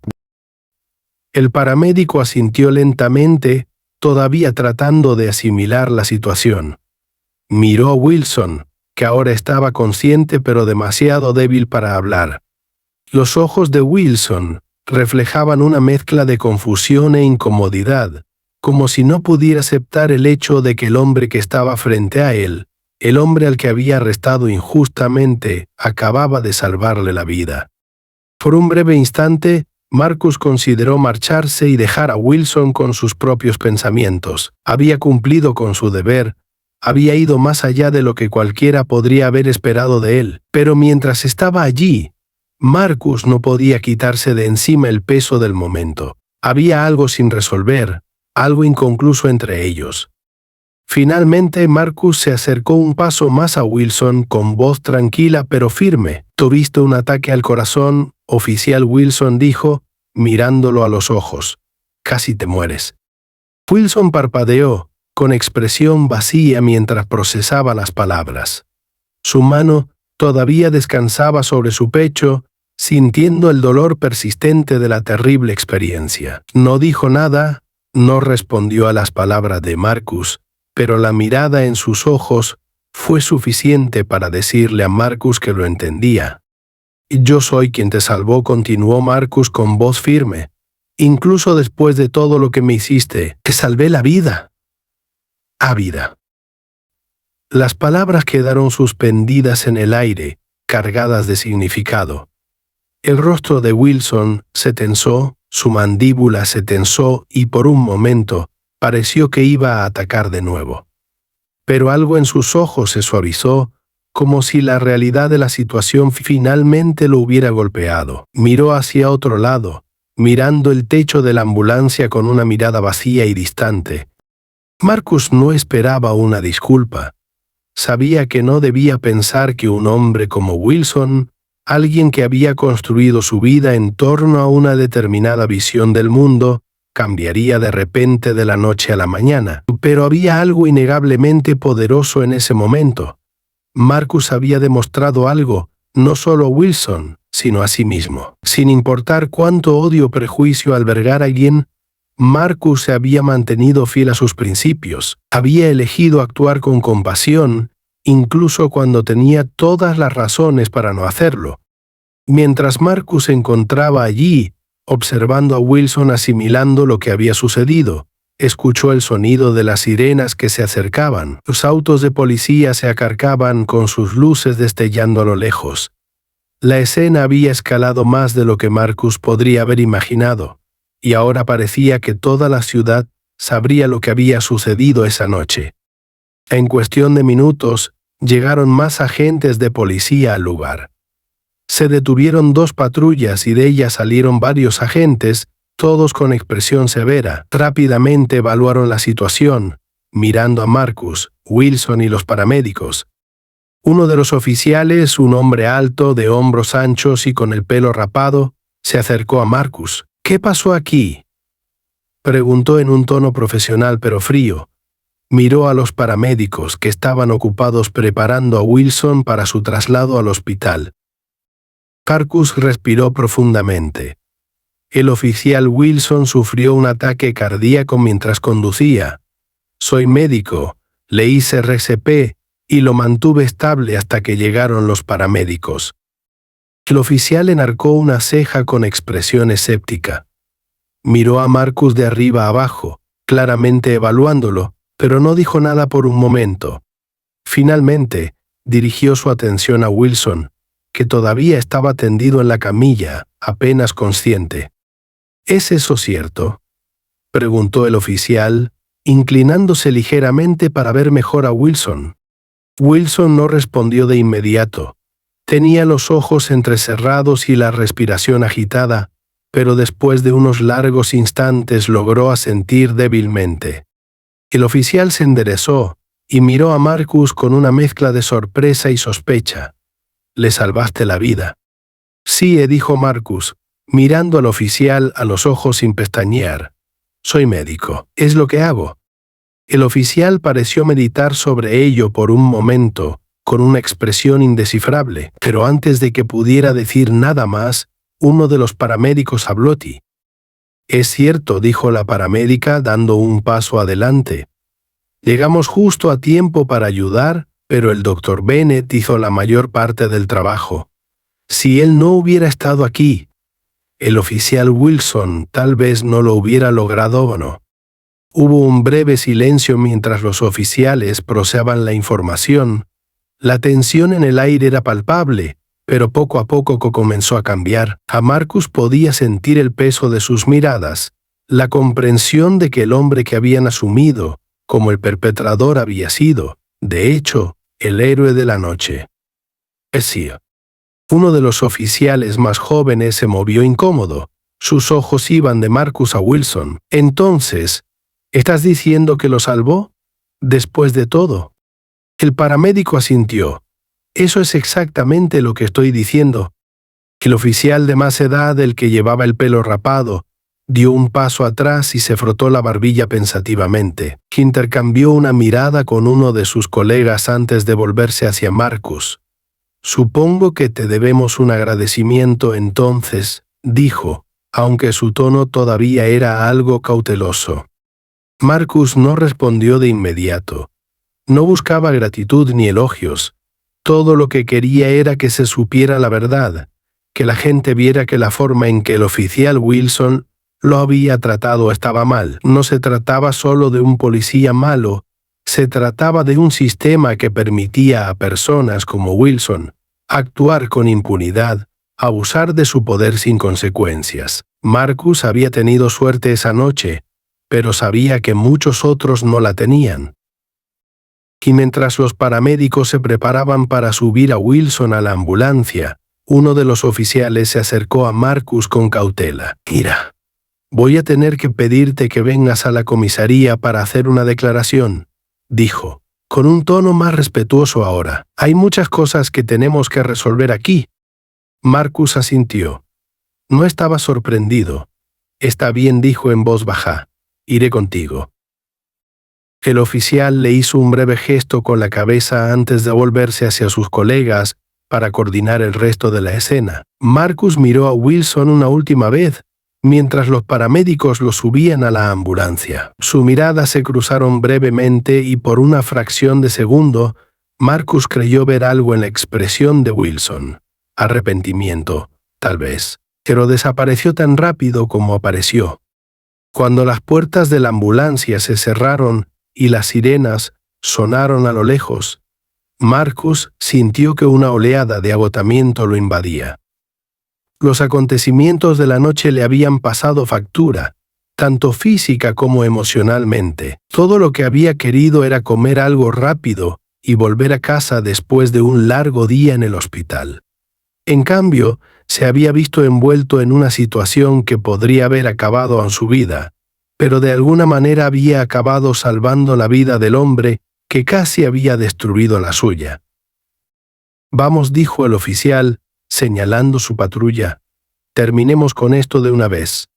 El paramédico asintió lentamente, todavía tratando de asimilar la situación. Miró a Wilson, que ahora estaba consciente pero demasiado débil para hablar. Los ojos de Wilson reflejaban una mezcla de confusión e incomodidad, como si no pudiera aceptar el hecho de que el hombre que estaba frente a él, el hombre al que había arrestado injustamente, acababa de salvarle la vida. Por un breve instante, Marcus consideró marcharse y dejar a Wilson con sus propios pensamientos. Había cumplido con su deber, había ido más allá de lo que cualquiera podría haber esperado de él, pero mientras estaba allí, Marcus no podía quitarse de encima el peso del momento. Había algo sin resolver, algo inconcluso entre ellos. Finalmente, Marcus se acercó un paso más a Wilson con voz tranquila pero firme. «Tuviste un ataque al corazón», oficial Wilson dijo, mirándolo a los ojos. «Casi te mueres». Wilson parpadeó, con expresión vacía mientras procesaba las palabras. Su mano, todavía descansaba sobre su pecho, sintiendo el dolor persistente de la terrible experiencia. No dijo nada, no respondió a las palabras de Marcus, pero la mirada en sus ojos fue suficiente para decirle a Marcus que lo entendía. «Yo soy quien te salvó», continuó Marcus con voz firme. «Incluso después de todo lo que me hiciste, te salvé la vida». «Ávida». Las palabras quedaron suspendidas en el aire, cargadas de significado. El rostro de Wilson se tensó, su mandíbula se tensó y por un momento pareció que iba a atacar de nuevo. Pero algo en sus ojos se suavizó, como si la realidad de la situación finalmente lo hubiera golpeado. Miró hacia otro lado, mirando el techo de la ambulancia con una mirada vacía y distante. Marcus no esperaba una disculpa. Sabía que no debía pensar que un hombre como Wilson, alguien que había construido su vida en torno a una determinada visión del mundo, cambiaría de repente de la noche a la mañana. Pero había algo innegablemente poderoso en ese momento. Marcus había demostrado algo, no solo a Wilson, sino a sí mismo. Sin importar cuánto odio o prejuicio albergara alguien, Marcus se había mantenido fiel a sus principios. Había elegido actuar con compasión, incluso cuando tenía todas las razones para no hacerlo. Mientras Marcus se encontraba allí, observando a Wilson asimilando lo que había sucedido, escuchó el sonido de las sirenas que se acercaban. Los autos de policía se acercaban con sus luces destellando a lo lejos. La escena había escalado más de lo que Marcus podría haber imaginado, y ahora parecía que toda la ciudad sabría lo que había sucedido esa noche. En cuestión de minutos, llegaron más agentes de policía al lugar. Se detuvieron 2 patrullas y de ellas salieron varios agentes, todos con expresión severa. Rápidamente evaluaron la situación, mirando a Marcus, Wilson y los paramédicos. Uno de los oficiales, un hombre alto, de hombros anchos y con el pelo rapado, se acercó a Marcus. «¿Qué pasó aquí?», preguntó en un tono profesional pero frío. Miró a los paramédicos que estaban ocupados preparando a Wilson para su traslado al hospital. Marcus respiró profundamente. El oficial Wilson sufrió un ataque cardíaco mientras conducía. «Soy médico, le hice RCP y lo mantuve estable hasta que llegaron los paramédicos». El oficial enarcó una ceja con expresión escéptica. Miró a Marcus de arriba a abajo, claramente evaluándolo, pero no dijo nada por un momento. Finalmente, dirigió su atención a Wilson, que todavía estaba tendido en la camilla, apenas consciente. «¿Es eso cierto?», preguntó el oficial, inclinándose ligeramente para ver mejor a Wilson. Wilson no respondió de inmediato. Tenía los ojos entrecerrados y la respiración agitada, pero después de unos largos instantes logró asentir débilmente. El oficial se enderezó y miró a Marcus con una mezcla de sorpresa y sospecha. «Le salvaste la vida». «Sí», dijo Marcus, mirando al oficial a los ojos sin pestañear. «Soy médico. Es lo que hago». El oficial pareció meditar sobre ello por un momento, con una expresión indescifrable, pero antes de que pudiera decir nada más, uno de los paramédicos habló. «Es cierto», dijo la paramédica dando un paso adelante. «Llegamos justo a tiempo para ayudar, pero el Dr. Bennett hizo la mayor parte del trabajo. Si él no hubiera estado aquí, el oficial Wilson tal vez no lo hubiera logrado o no». Hubo un breve silencio mientras los oficiales procesaban la información. La tensión en el aire era palpable, pero poco a poco comenzó a cambiar. A Marcus podía sentir el peso de sus miradas, la comprensión de que el hombre que habían asumido como el perpetrador había sido, de hecho, el héroe de la noche. Es decir, uno de los oficiales más jóvenes se movió incómodo. Sus ojos iban de Marcus a Wilson. «Entonces, ¿estás diciendo que lo salvó? Después de todo». El paramédico asintió. «Eso es exactamente lo que estoy diciendo». El oficial de más edad, el que llevaba el pelo rapado, dio un paso atrás y se frotó la barbilla pensativamente. Intercambió una mirada con uno de sus colegas antes de volverse hacia Marcus. Supongo que te debemos un agradecimiento entonces, dijo, aunque su tono todavía era algo cauteloso. Marcus no respondió de inmediato. No buscaba gratitud ni elogios. Todo lo que quería era que se supiera la verdad, que la gente viera que la forma en que el oficial Wilson lo había tratado estaba mal. No se trataba solo de un policía malo, se trataba de un sistema que permitía a personas como Wilson actuar con impunidad, abusar de su poder sin consecuencias. Marcus había tenido suerte esa noche, pero sabía que muchos otros no la tenían. Y mientras los paramédicos se preparaban para subir a Wilson a la ambulancia, uno de los oficiales se acercó a Marcus con cautela. «Mira, voy a tener que pedirte que vengas a la comisaría para hacer una declaración», dijo, con un tono más respetuoso ahora. «Hay muchas cosas que tenemos que resolver aquí». Marcus asintió. No estaba sorprendido. «Está bien», dijo en voz baja. «Iré contigo». El oficial le hizo un breve gesto con la cabeza antes de volverse hacia sus colegas para coordinar el resto de la escena. Marcus miró a Wilson una última vez, mientras los paramédicos lo subían a la ambulancia. Sus miradas se cruzaron brevemente y por una fracción de segundo, Marcus creyó ver algo en la expresión de Wilson. Arrepentimiento, tal vez. Pero desapareció tan rápido como apareció. Cuando las puertas de la ambulancia se cerraron y las sirenas sonaron a lo lejos, Marcus sintió que una oleada de agotamiento lo invadía. Los acontecimientos de la noche le habían pasado factura, tanto física como emocionalmente. Todo lo que había querido era comer algo rápido y volver a casa después de un largo día en el hospital. En cambio, se había visto envuelto en una situación que podría haber acabado en su vida, pero de alguna manera había acabado salvando la vida del hombre que casi había destruido la suya. «Vamos», dijo el oficial, señalando su patrulla. «Terminemos con esto de una vez».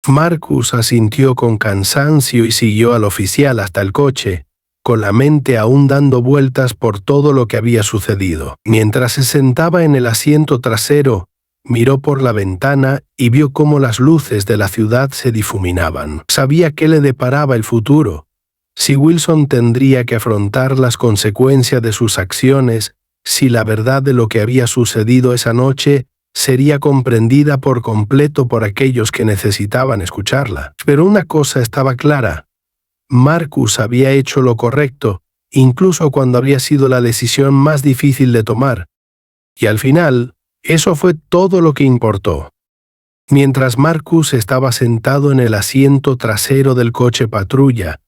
Marcus asintió con cansancio y siguió al oficial hasta el coche, con la mente aún dando vueltas por todo lo que había sucedido. Mientras se sentaba en el asiento trasero, miró por la ventana y vio cómo las luces de la ciudad se difuminaban. Sabía qué le deparaba el futuro. Si Wilson tendría que afrontar las consecuencias de sus acciones, si la verdad de lo que había sucedido esa noche sería comprendida por completo por aquellos que necesitaban escucharla. Pero una cosa estaba clara. Marcus había hecho lo correcto, incluso cuando había sido la decisión más difícil de tomar. Y al final, eso fue todo lo que importó. Mientras Marcus estaba sentado en el asiento trasero del coche patrulla,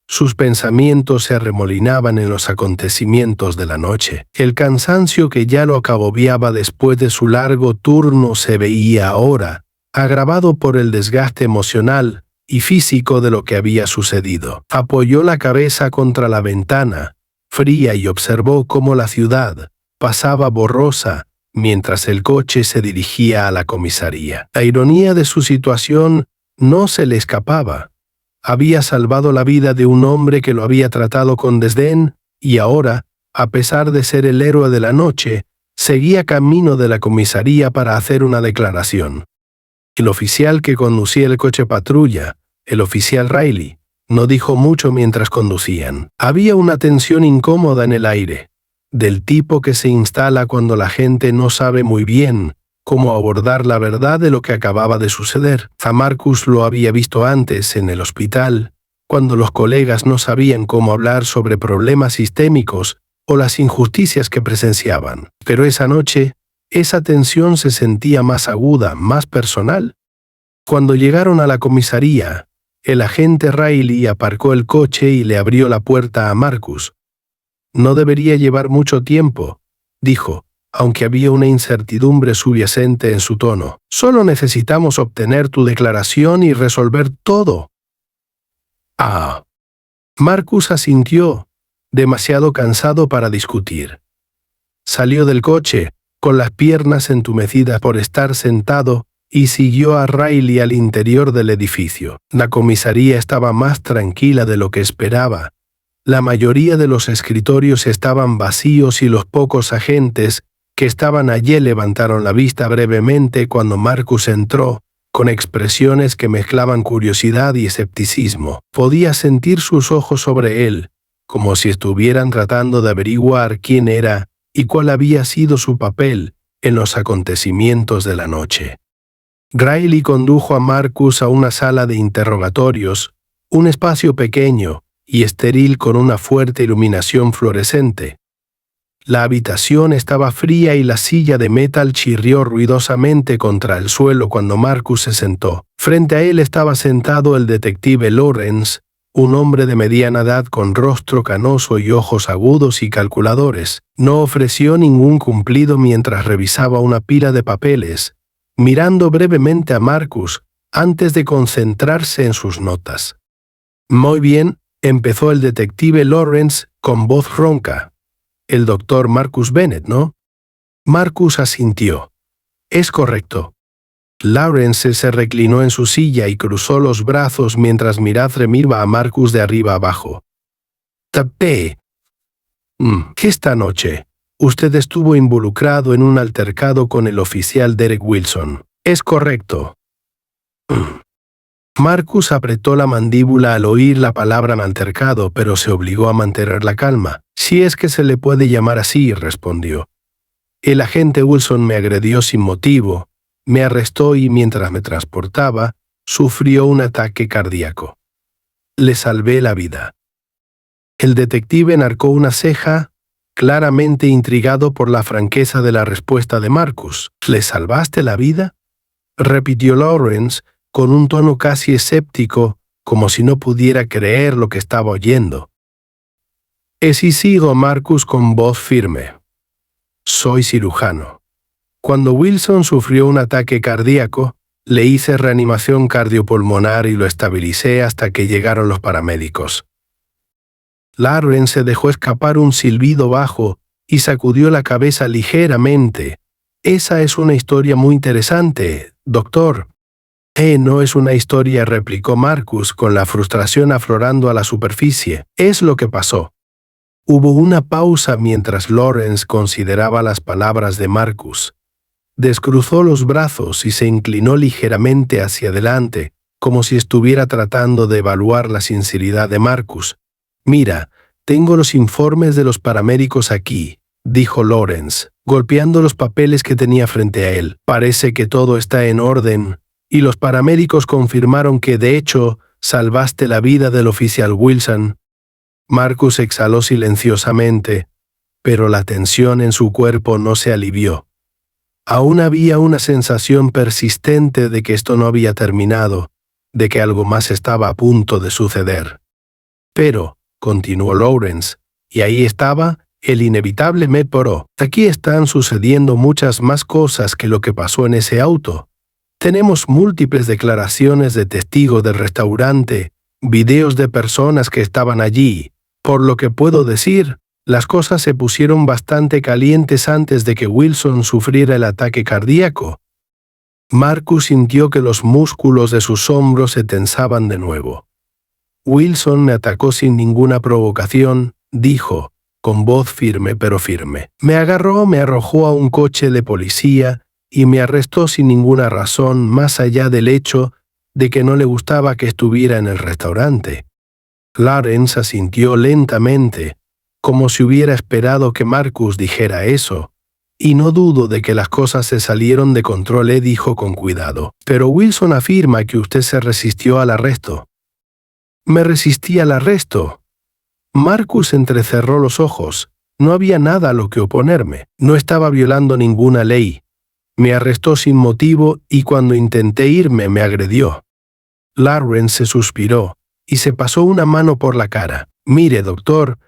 sus pensamientos se arremolinaban en los acontecimientos de la noche. El cansancio que ya lo acabobiaba después de su largo turno se veía ahora, agravado por el desgaste emocional y físico de lo que había sucedido. Apoyó la cabeza contra la ventana, fría, y observó cómo la ciudad pasaba borrosa mientras el coche se dirigía a la comisaría. La ironía de su situación no se le escapaba. Había salvado la vida de un hombre que lo había tratado con desdén y ahora, a pesar de ser el héroe de la noche, seguía camino de la comisaría para hacer una declaración. El oficial que conducía el coche patrulla, el oficial Riley, no dijo mucho mientras conducían. Había una tensión incómoda en el aire, del tipo que se instala cuando la gente no sabe muy bien cómo abordar la verdad de lo que acababa de suceder. A Marcus lo había visto antes en el hospital, cuando los colegas no sabían cómo hablar sobre problemas sistémicos o las injusticias que presenciaban. Pero esa noche, esa tensión se sentía más aguda, más personal. Cuando llegaron a la comisaría, el agente Riley aparcó el coche y le abrió la puerta a Marcus. «No debería llevar mucho tiempo», dijo, aunque había una incertidumbre subyacente en su tono. «Solo necesitamos obtener tu declaración y resolver todo». «Ah». Marcus asintió, demasiado cansado para discutir. Salió del coche, con las piernas entumecidas por estar sentado, y siguió a Riley al interior del edificio. La comisaría estaba más tranquila de lo que esperaba. La mayoría de los escritorios estaban vacíos y los pocos agentes que estaban allí levantaron la vista brevemente cuando Marcus entró, con expresiones que mezclaban curiosidad y escepticismo. Podía sentir sus ojos sobre él, como si estuvieran tratando de averiguar quién era y cuál había sido su papel en los acontecimientos de la noche. Riley condujo a Marcus a una sala de interrogatorios, un espacio pequeño y estéril con una fuerte iluminación fluorescente. La habitación estaba fría y la silla de metal chirrió ruidosamente contra el suelo cuando Marcus se sentó. Frente a él estaba sentado el detective Lawrence, un hombre de mediana edad con rostro canoso y ojos agudos y calculadores. No ofreció ningún cumplido mientras revisaba una pila de papeles, mirando brevemente a Marcus antes de concentrarse en sus notas. «Muy bien», empezó el detective Lawrence con voz ronca. «El doctor Marcus Bennett, ¿no?» Marcus asintió. «Es correcto». Lawrence se reclinó en su silla y cruzó los brazos mientras miraba a Marcus de arriba abajo. «Tapé. Esta noche, usted estuvo involucrado en un altercado con el oficial Derek Wilson. ¿Es correcto?» Marcus apretó la mandíbula al oír la palabra altercado, pero se obligó a mantener la calma. «Si es que se le puede llamar así», respondió. «El agente Wilson me agredió sin motivo, me arrestó y mientras me transportaba, sufrió un ataque cardíaco. Le salvé la vida». El detective enarcó una ceja, claramente intrigado por la franqueza de la respuesta de Marcus. «¿Le salvaste la vida?», repitió Lawrence, con un tono casi escéptico, como si no pudiera creer lo que estaba oyendo. Dijo Marcus con voz firme. «Soy cirujano. Cuando Wilson sufrió un ataque cardíaco, le hice reanimación cardiopulmonar y lo estabilicé hasta que llegaron los paramédicos». Lawrence dejó escapar un silbido bajo y sacudió la cabeza ligeramente. «Esa es una historia muy interesante, doctor». «No es una historia», replicó Marcus con la frustración aflorando a la superficie. «Es lo que pasó». Hubo una pausa mientras Lawrence consideraba las palabras de Marcus. Descruzó los brazos y se inclinó ligeramente hacia adelante, como si estuviera tratando de evaluar la sinceridad de Marcus. «Mira, tengo los informes de los paramédicos aquí», dijo Lawrence, golpeando los papeles que tenía frente a él. «Parece que todo está en orden, y los paramédicos confirmaron que, de hecho, salvaste la vida del oficial Wilson». Marcus exhaló silenciosamente, pero la tensión en su cuerpo no se alivió. Aún había una sensación persistente de que esto no había terminado, de que algo más estaba a punto de suceder. «Pero», continuó Lawrence, y ahí estaba el inevitable Medboro. «Aquí están sucediendo muchas más cosas que lo que pasó en ese auto. Tenemos múltiples declaraciones de testigos del restaurante, videos de personas que estaban allí. Por lo que puedo decir, las cosas se pusieron bastante calientes antes de que Wilson sufriera el ataque cardíaco». Marcus sintió que los músculos de sus hombros se tensaban de nuevo. «Wilson me atacó sin ninguna provocación», dijo, con voz firme pero firme. «Me agarró, me arrojó a un coche de policía y me arrestó sin ninguna razón más allá del hecho de que no le gustaba que estuviera en el restaurante». Lawrence asintió lentamente, como si hubiera esperado que Marcus dijera eso. «Y no dudo de que las cosas se salieron de control», dijo con cuidado. «Pero Wilson afirma que usted se resistió al arresto». «Me resistí al arresto». Marcus entrecerró los ojos. No había nada a lo que oponerme. No estaba violando ninguna ley. Me arrestó sin motivo y cuando intenté irme me agredió. Lawrence suspiró y se pasó una mano por la cara. «Mire, doctor,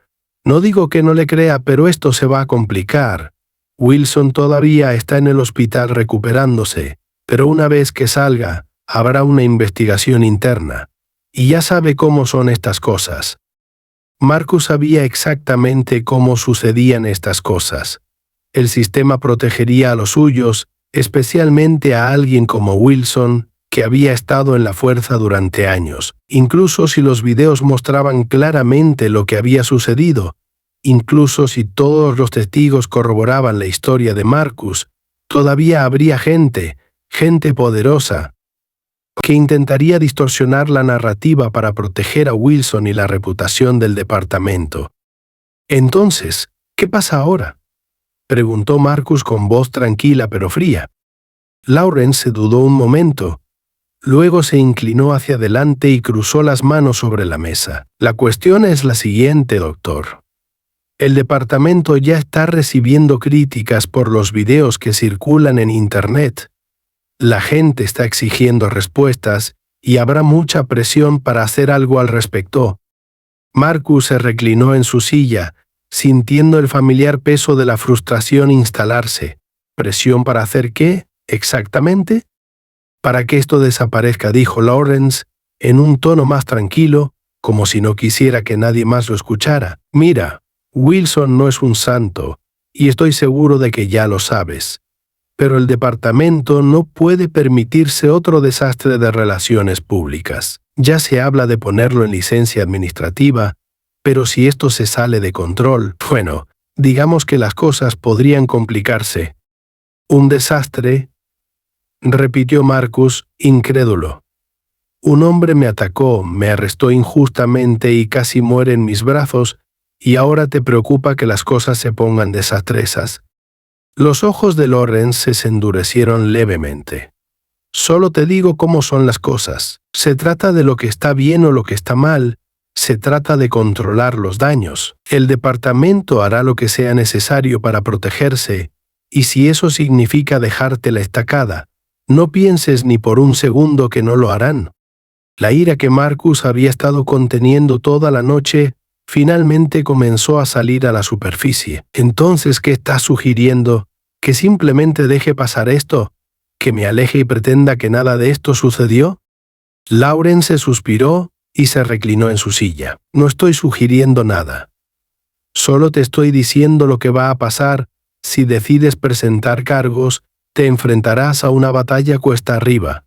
no digo que no le crea, pero esto se va a complicar. Wilson todavía está en el hospital recuperándose, pero una vez que salga, habrá una investigación interna. Y ya sabe cómo son estas cosas». Marcus sabía exactamente cómo sucedían estas cosas. El sistema protegería a los suyos, especialmente a alguien como Wilson, que había estado en la fuerza durante años. Incluso si los videos mostraban claramente lo que había sucedido, Incluso si todos los testigos corroboraban la historia de Marcus, todavía habría gente poderosa, que intentaría distorsionar la narrativa para proteger a Wilson y la reputación del departamento. Entonces, ¿qué pasa ahora?, preguntó Marcus con voz tranquila pero fría. Lawrence dudó un momento. Luego se inclinó hacia adelante y cruzó las manos sobre la mesa. La cuestión es la siguiente, doctor. El departamento ya está recibiendo críticas por los videos que circulan en Internet. La gente está exigiendo respuestas y habrá mucha presión para hacer algo al respecto. Marcus se reclinó en su silla, sintiendo el familiar peso de la frustración instalarse. ¿Presión para hacer qué, exactamente? Para que esto desaparezca, dijo Lawrence, en un tono más tranquilo, como si no quisiera que nadie más lo escuchara. Mira, Wilson no es un santo, y estoy seguro de que ya lo sabes. Pero el departamento no puede permitirse otro desastre de relaciones públicas. Ya se habla de ponerlo en licencia administrativa, pero si esto se sale de control, bueno, digamos que las cosas podrían complicarse. ¿Un desastre?, repitió Marcus, incrédulo. Un hombre me atacó, me arrestó injustamente y casi muere en mis brazos, y ahora te preocupa que las cosas se pongan desastrosas. Los ojos de Lawrence se endurecieron levemente. Solo te digo cómo son las cosas. Se trata de lo que está bien o lo que está mal. Se trata de controlar los daños. El departamento hará lo que sea necesario para protegerse, y si eso significa dejarte la estacada, no pienses ni por un segundo que no lo harán. La ira que Marcus había estado conteniendo toda la noche finalmente comenzó a salir a la superficie. Entonces, ¿qué estás sugiriendo? ¿Que simplemente deje pasar esto? ¿Que me aleje y pretenda que nada de esto sucedió? Lawrence suspiró y se reclinó en su silla. No estoy sugiriendo nada. Solo te estoy diciendo lo que va a pasar. Si decides presentar cargos, te enfrentarás a una batalla cuesta arriba.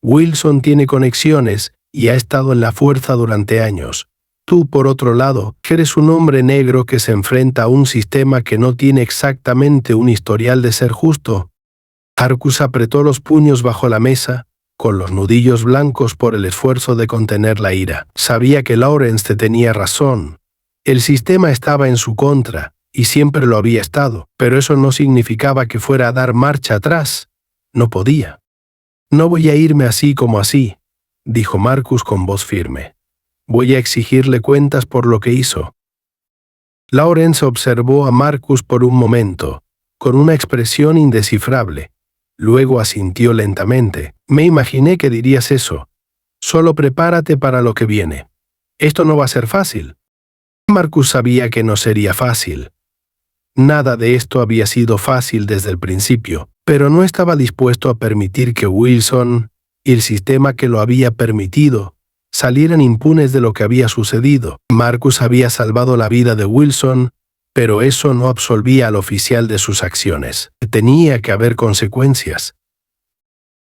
Wilson tiene conexiones y ha estado en la fuerza durante años. Tú, por otro lado, eres un hombre negro que se enfrenta a un sistema que no tiene exactamente un historial de ser justo. Marcus apretó los puños bajo la mesa, con los nudillos blancos por el esfuerzo de contener la ira. Sabía que Lawrence tenía razón. El sistema estaba en su contra, y siempre lo había estado, pero eso no significaba que fuera a dar marcha atrás. No podía. No voy a irme así como así, dijo Marcus con voz firme. Voy a exigirle cuentas por lo que hizo. Lawrence observó a Marcus por un momento, con una expresión indescifrable. Luego asintió lentamente. Me imaginé que dirías eso. Solo prepárate para lo que viene. Esto no va a ser fácil. Marcus sabía que no sería fácil. Nada de esto había sido fácil desde el principio, pero no estaba dispuesto a permitir que Wilson y el sistema que lo había permitido salieran impunes de lo que había sucedido. Marcus había salvado la vida de Wilson, pero eso no absolvía al oficial de sus acciones. Tenía que haber consecuencias.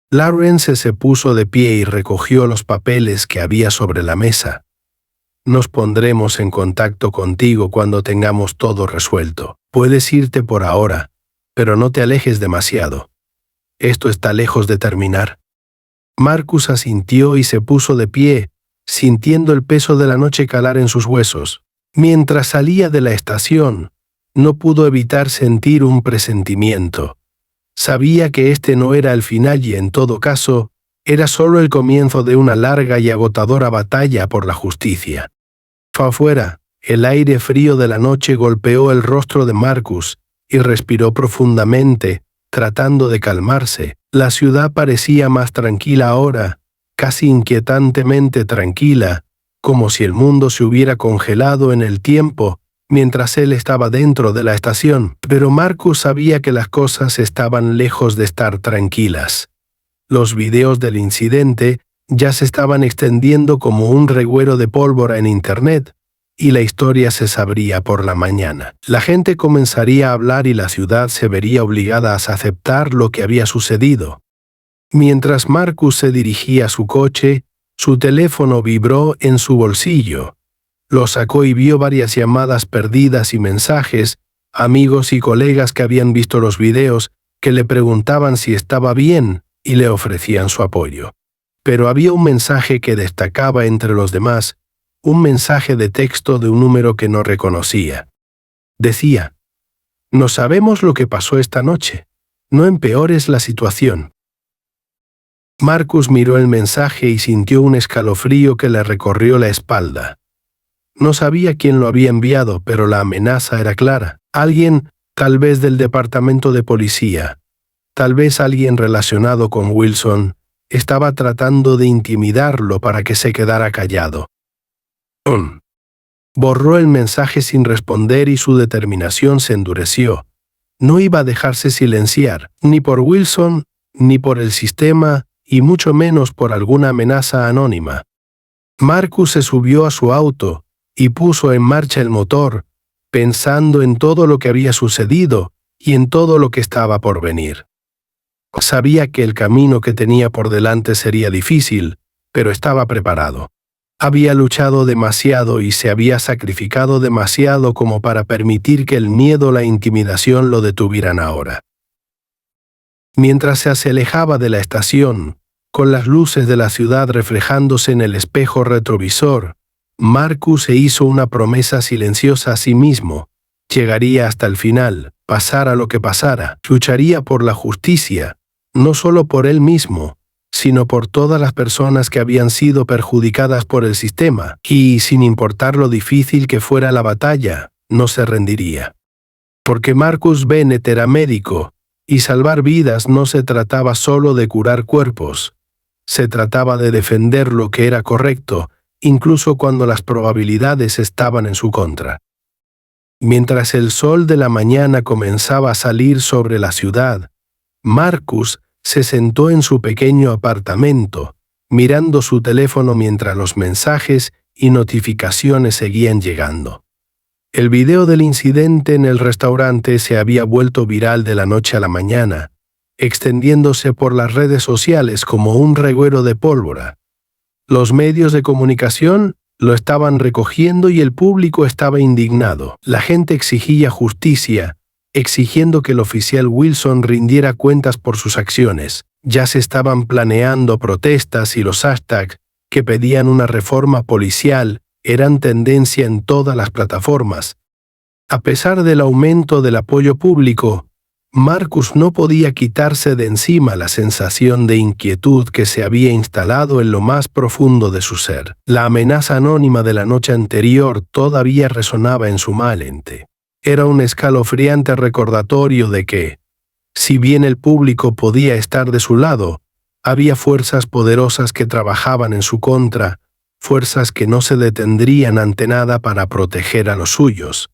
Lawrence se puso de pie y recogió los papeles que había sobre la mesa. Nos pondremos en contacto contigo cuando tengamos todo resuelto. Puedes irte por ahora, pero no te alejes demasiado. Esto está lejos de terminar. Marcus asintió y se puso de pie, sintiendo el peso de la noche calar en sus huesos. Mientras salía de la estación, no pudo evitar sentir un presentimiento. Sabía que este no era el final y, en todo caso, era solo el comienzo de una larga y agotadora batalla por la justicia. Afuera, el aire frío de la noche golpeó el rostro de Marcus y respiró profundamente, tratando de calmarse. La ciudad parecía más tranquila ahora, casi inquietantemente tranquila, como si el mundo se hubiera congelado en el tiempo mientras él estaba dentro de la estación. Pero Marcus sabía que las cosas estaban lejos de estar tranquilas. Los videos del incidente ya se estaban extendiendo como un reguero de pólvora en Internet, y la historia se sabría por la mañana. La gente comenzaría a hablar y la ciudad se vería obligada a aceptar lo que había sucedido. Mientras Marcus se dirigía a su coche, su teléfono vibró en su bolsillo. Lo sacó y vio varias llamadas perdidas y mensajes, amigos y colegas que habían visto los videos, que le preguntaban si estaba bien y le ofrecían su apoyo. Pero había un mensaje que destacaba entre los demás, un mensaje de texto de un número que no reconocía. Decía: «No sabemos lo que pasó esta noche. No empeores la situación». Marcus miró el mensaje y sintió un escalofrío que le recorrió la espalda. No sabía quién lo había enviado, pero la amenaza era clara. Alguien, tal vez del departamento de policía, tal vez alguien relacionado con Wilson, estaba tratando de intimidarlo para que se quedara callado. Borró el mensaje sin responder y su determinación se endureció. No iba a dejarse silenciar, ni por Wilson, ni por el sistema, y mucho menos por alguna amenaza anónima. Marcus se subió a su auto y puso en marcha el motor, pensando en todo lo que había sucedido y en todo lo que estaba por venir. Sabía que el camino que tenía por delante sería difícil, pero estaba preparado. Había luchado demasiado y se había sacrificado demasiado como para permitir que el miedo o la intimidación lo detuvieran ahora. Mientras se alejaba de la estación, con las luces de la ciudad reflejándose en el espejo retrovisor, Marcus se hizo una promesa silenciosa a sí mismo. Llegaría hasta el final, pasara lo que pasara, lucharía por la justicia, no solo por él mismo, sino por todas las personas que habían sido perjudicadas por el sistema, y, sin importar lo difícil que fuera la batalla, no se rendiría. Porque Marcus Bennett era médico, y salvar vidas no se trataba solo de curar cuerpos, se trataba de defender lo que era correcto, incluso cuando las probabilidades estaban en su contra. Mientras el sol de la mañana comenzaba a salir sobre la ciudad, Marcus se sentó en su pequeño apartamento, mirando su teléfono mientras los mensajes y notificaciones seguían llegando. El video del incidente en el restaurante se había vuelto viral de la noche a la mañana, extendiéndose por las redes sociales como un reguero de pólvora. Los medios de comunicación lo estaban recogiendo y el público estaba indignado. La gente exigía justicia, exigiendo que el oficial Wilson rindiera cuentas por sus acciones. Ya se estaban planeando protestas y los hashtags que pedían una reforma policial eran tendencia en todas las plataformas. A pesar del aumento del apoyo público, Marcus no podía quitarse de encima la sensación de inquietud que se había instalado en lo más profundo de su ser. La amenaza anónima de la noche anterior todavía resonaba en su mente. Era un escalofriante recordatorio de que, si bien el público podía estar de su lado, había fuerzas poderosas que trabajaban en su contra, fuerzas que no se detendrían ante nada para proteger a los suyos.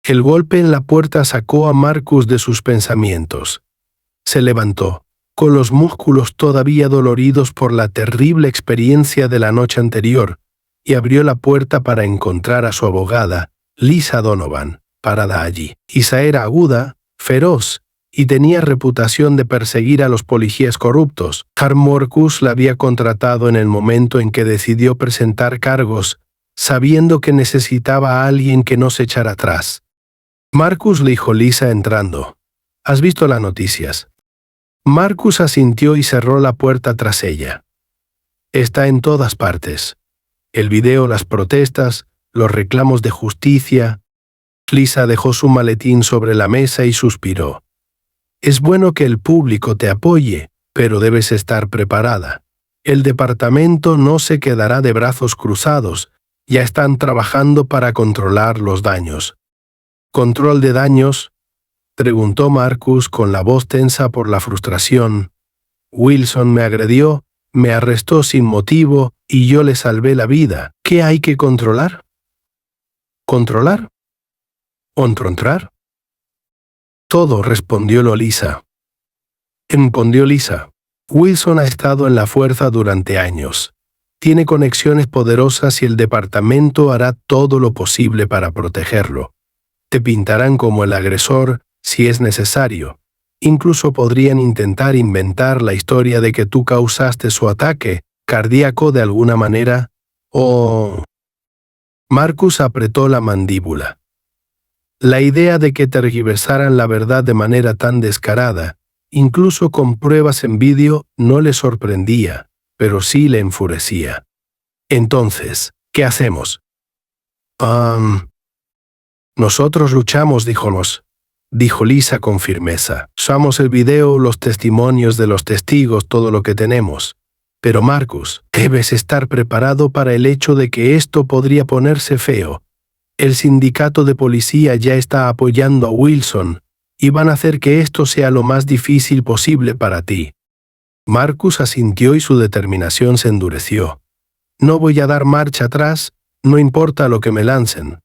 El golpe en la puerta sacó a Marcus de sus pensamientos. Se levantó, con los músculos todavía doloridos por la terrible experiencia de la noche anterior, y abrió la puerta para encontrar a su abogada, Lisa Donovan, parada allí. Lisa era aguda, feroz, y tenía reputación de perseguir a los policías corruptos. Marcus la había contratado en el momento en que decidió presentar cargos, sabiendo que necesitaba a alguien que no se echara atrás. Marcus, le dijo Lisa entrando. ¿Has visto las noticias? Marcus asintió y cerró la puerta tras ella. Está en todas partes. El video, las protestas, los reclamos de justicia. Lisa dejó su maletín sobre la mesa y suspiró. Es bueno que el público te apoye, pero debes estar preparada. El departamento no se quedará de brazos cruzados. Ya están trabajando para controlar los daños. ¿Control de daños?, preguntó Marcus con la voz tensa por la frustración. Wilson me agredió, me arrestó sin motivo y yo le salvé la vida. ¿Qué hay que controlar? ¿Controlar? ¿Controlar? Todo, respondió Lisa. Respondió Lisa. Wilson ha estado en la fuerza durante años. Tiene conexiones poderosas y el departamento hará todo lo posible para protegerlo. Te pintarán como el agresor si es necesario. Incluso podrían intentar inventar la historia de que tú causaste su ataque cardíaco de alguna manera, o Marcus apretó la mandíbula. La idea de que tergiversaran la verdad de manera tan descarada, incluso con pruebas en vídeo, no le sorprendía, pero sí le enfurecía. Entonces, ¿qué hacemos? Nosotros luchamos, dijo Lisa con firmeza. Usamos el video, los testimonios de los testigos, todo lo que tenemos. Pero Marcus, debes estar preparado para el hecho de que esto podría ponerse feo. El sindicato de policía ya está apoyando a Wilson y van a hacer que esto sea lo más difícil posible para ti. Marcus asintió y su determinación se endureció. No voy a dar marcha atrás, no importa lo que me lancen.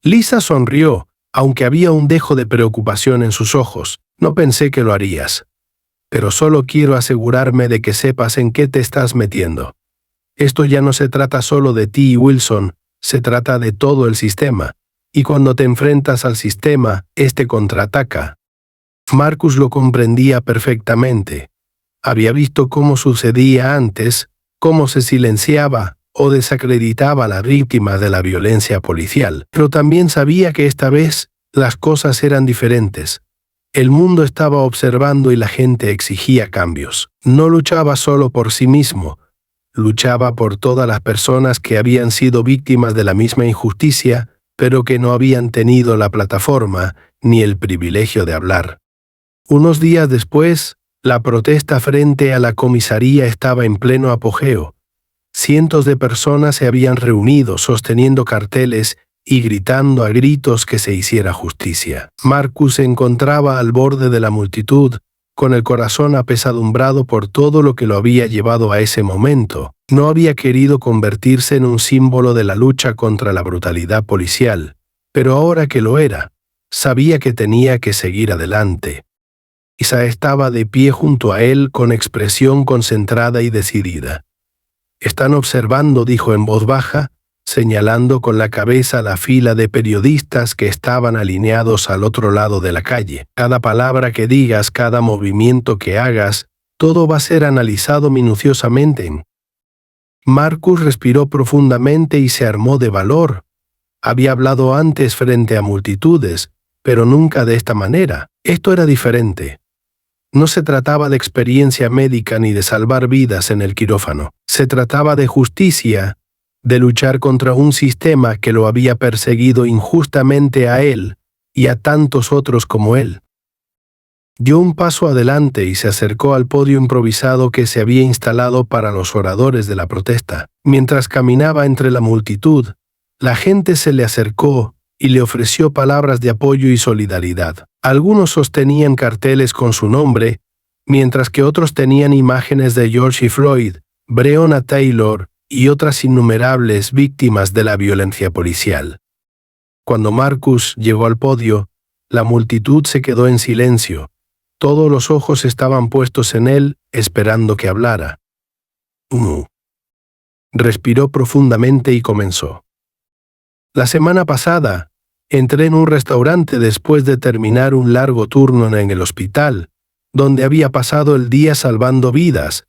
Lisa sonrió, aunque había un dejo de preocupación en sus ojos. No pensé que lo harías. Pero solo quiero asegurarme de que sepas en qué te estás metiendo. Esto ya no se trata solo de ti y Wilson, se trata de todo el sistema. Y cuando te enfrentas al sistema, este contraataca. Marcus lo comprendía perfectamente. Había visto cómo sucedía antes, cómo se silenciaba o desacreditaba a la víctima de la violencia policial. Pero también sabía que esta vez las cosas eran diferentes. El mundo estaba observando y la gente exigía cambios. No luchaba solo por sí mismo, luchaba por todas las personas que habían sido víctimas de la misma injusticia, pero que no habían tenido la plataforma ni el privilegio de hablar. Unos días después, la protesta frente a la comisaría estaba en pleno apogeo. Cientos de personas se habían reunido sosteniendo carteles y gritando a gritos que se hiciera justicia. Marcus se encontraba al borde de la multitud, con el corazón apesadumbrado por todo lo que lo había llevado a ese momento. No había querido convertirse en un símbolo de la lucha contra la brutalidad policial, pero ahora que lo era, sabía que tenía que seguir adelante. Lisa estaba de pie junto a él con expresión concentrada y decidida. «Están observando», dijo en voz baja, señalando con la cabeza la fila de periodistas que estaban alineados al otro lado de la calle. «Cada palabra que digas, cada movimiento que hagas, todo va a ser analizado minuciosamente». Marcus respiró profundamente y se armó de valor. Había hablado antes frente a multitudes, pero nunca de esta manera. Esto era diferente. No se trataba de experiencia médica ni de salvar vidas en el quirófano. Se trataba de justicia, de luchar contra un sistema que lo había perseguido injustamente a él y a tantos otros como él. Dio un paso adelante y se acercó al podio improvisado que se había instalado para los oradores de la protesta. Mientras caminaba entre la multitud, la gente se le acercó y le ofreció palabras de apoyo y solidaridad. Algunos sostenían carteles con su nombre, mientras que otros tenían imágenes de George Floyd, Breonna Taylor y otras innumerables víctimas de la violencia policial. Cuando Marcus llegó al podio, la multitud se quedó en silencio. Todos los ojos estaban puestos en él, esperando que hablara. Respiró profundamente y comenzó. La semana pasada, entré en un restaurante después de terminar un largo turno en el hospital, donde había pasado el día salvando vidas.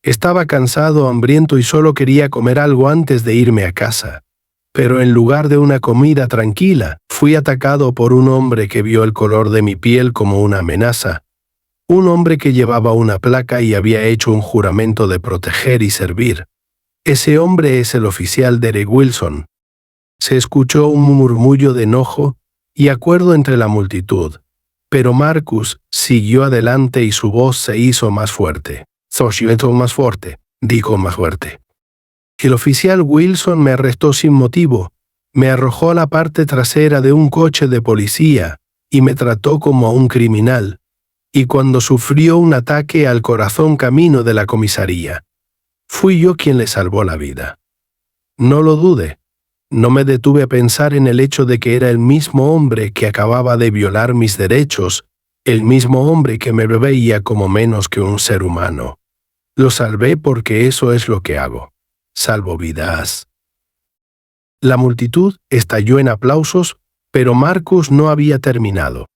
Estaba cansado, hambriento y solo quería comer algo antes de irme a casa. Pero en lugar de una comida tranquila, fui atacado por un hombre que vio el color de mi piel como una amenaza. Un hombre que llevaba una placa y había hecho un juramento de proteger y servir. Ese hombre es el oficial Derek Wilson. Se escuchó un murmullo de enojo y acuerdo entre la multitud, pero Marcus siguió adelante y su voz se hizo más fuerte. Dijo más fuerte. El oficial Wilson me arrestó sin motivo, me arrojó a la parte trasera de un coche de policía y me trató como a un criminal, y cuando sufrió un ataque al corazón camino de la comisaría, fui yo quien le salvó la vida. No lo dude. No me detuve a pensar en el hecho de que era el mismo hombre que acababa de violar mis derechos, el mismo hombre que me veía como menos que un ser humano. Lo salvé porque eso es lo que hago. Salvo vidas. La multitud estalló en aplausos, pero Marcus no había terminado.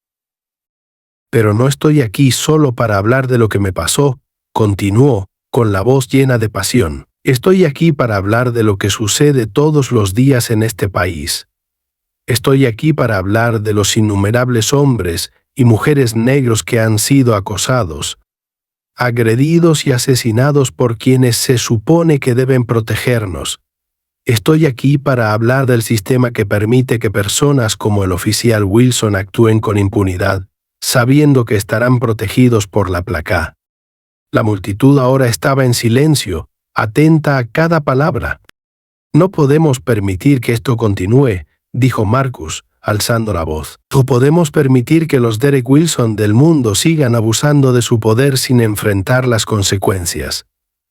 «Pero no estoy aquí solo para hablar de lo que me pasó», continuó, con la voz llena de pasión. Estoy aquí para hablar de lo que sucede todos los días en este país. Estoy aquí para hablar de los innumerables hombres y mujeres negros que han sido acosados, agredidos y asesinados por quienes se supone que deben protegernos. Estoy aquí para hablar del sistema que permite que personas como el oficial Wilson actúen con impunidad, sabiendo que estarán protegidos por la placa. La multitud ahora estaba en silencio, atenta a cada palabra. No podemos permitir que esto continúe, dijo Marcus, alzando la voz. No podemos permitir que los Derek Wilson del mundo sigan abusando de su poder sin enfrentar las consecuencias.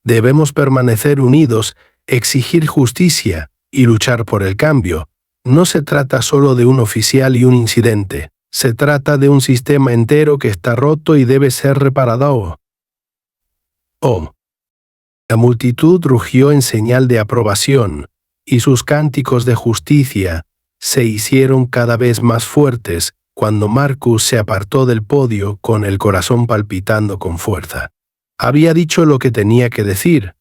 Debemos permanecer unidos, exigir justicia y luchar por el cambio. No se trata solo de un oficial y un incidente. Se trata de un sistema entero que está roto y debe ser reparado. Oh. La multitud rugió en señal de aprobación, y sus cánticos de justicia se hicieron cada vez más fuertes cuando Marcus se apartó del podio con el corazón palpitando con fuerza. Había dicho lo que tenía que decir.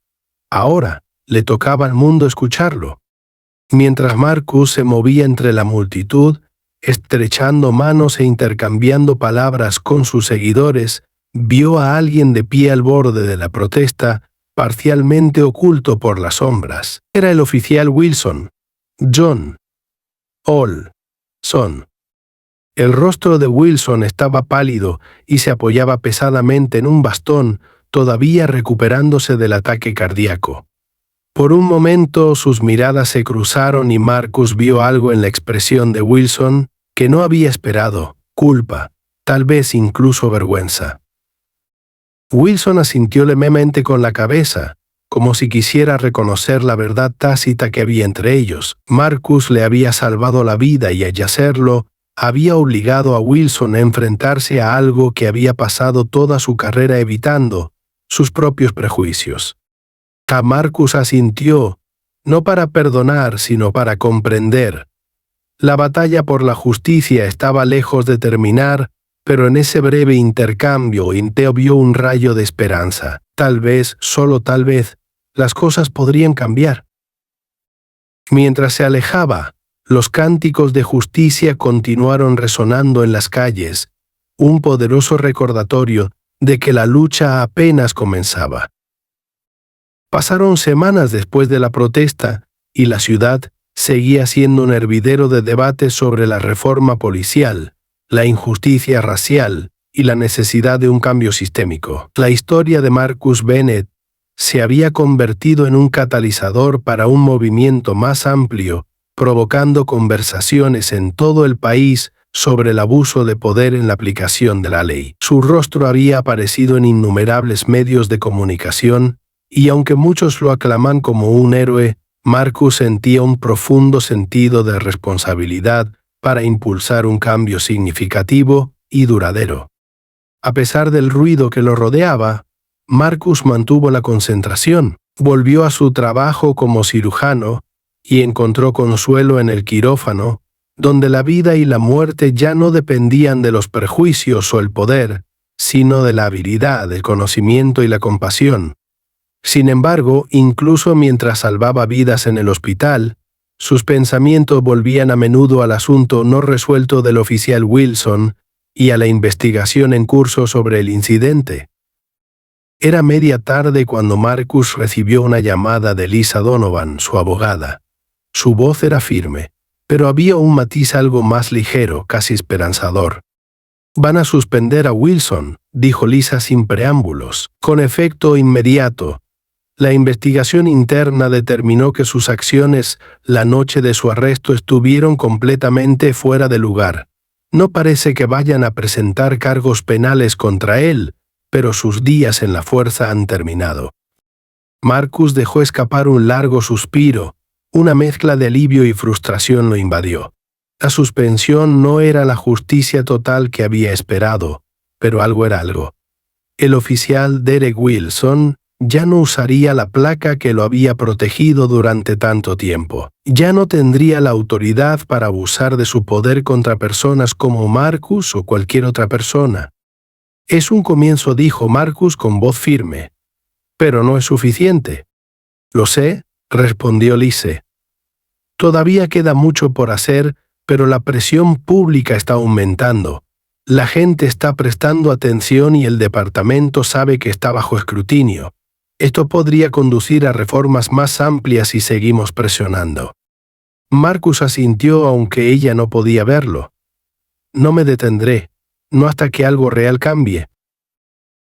Ahora le tocaba al mundo escucharlo. Mientras Marcus se movía entre la multitud, estrechando manos e intercambiando palabras con sus seguidores, vio a alguien de pie al borde de la protesta, parcialmente oculto por las sombras. Era el oficial Wilson, John Olson. El rostro de Wilson estaba pálido y se apoyaba pesadamente en un bastón, todavía recuperándose del ataque cardíaco. Por un momento sus miradas se cruzaron y Marcus vio algo en la expresión de Wilson que no había esperado: culpa, tal vez incluso vergüenza. Wilson asintió levemente con la cabeza, como si quisiera reconocer la verdad tácita que había entre ellos. Marcus le había salvado la vida y al hacerlo, había obligado a Wilson a enfrentarse a algo que había pasado toda su carrera evitando: sus propios prejuicios. Marcus asintió, no para perdonar, sino para comprender. La batalla por la justicia estaba lejos de terminar, pero en ese breve intercambio Inteo vio un rayo de esperanza. Tal vez, solo tal vez, las cosas podrían cambiar. Mientras se alejaba, los cánticos de justicia continuaron resonando en las calles, un poderoso recordatorio de que la lucha apenas comenzaba. Pasaron semanas después de la protesta y la ciudad seguía siendo un hervidero de debates sobre la reforma policial, la injusticia racial y la necesidad de un cambio sistémico. La historia de Marcus Bennett se había convertido en un catalizador para un movimiento más amplio, provocando conversaciones en todo el país sobre el abuso de poder en la aplicación de la ley. Su rostro había aparecido en innumerables medios de comunicación, y aunque muchos lo aclaman como un héroe, Marcus sentía un profundo sentido de responsabilidad para impulsar un cambio significativo y duradero. A pesar del ruido que lo rodeaba, Marcus mantuvo la concentración, volvió a su trabajo como cirujano y encontró consuelo en el quirófano, donde la vida y la muerte ya no dependían de los prejuicios o el poder, sino de la habilidad, el conocimiento y la compasión. Sin embargo, incluso mientras salvaba vidas en el hospital, sus pensamientos volvían a menudo al asunto no resuelto del oficial Wilson y a la investigación en curso sobre el incidente. Era media tarde cuando Marcus recibió una llamada de Lisa Donovan, su abogada. Su voz era firme, pero había un matiz algo más ligero, casi esperanzador. «Van a suspender a Wilson», dijo Lisa sin preámbulos, con efecto inmediato. La investigación interna determinó que sus acciones la noche de su arresto estuvieron completamente fuera de lugar. No parece que vayan a presentar cargos penales contra él, pero sus días en la fuerza han terminado. Marcus dejó escapar un largo suspiro. Una mezcla de alivio y frustración lo invadió. La suspensión no era la justicia total que había esperado, pero algo era algo. El oficial Derek Wilson ya no usaría la placa que lo había protegido durante tanto tiempo. Ya no tendría la autoridad para abusar de su poder contra personas como Marcus o cualquier otra persona. «Es un comienzo», dijo Marcus con voz firme, «pero no es suficiente». Lo sé, respondió Lise. Todavía queda mucho por hacer, pero la presión pública está aumentando. La gente está prestando atención y el departamento sabe que está bajo escrutinio. Esto podría conducir a reformas más amplias si seguimos presionando. Marcus asintió aunque ella no podía verlo. No me detendré, no hasta que algo real cambie.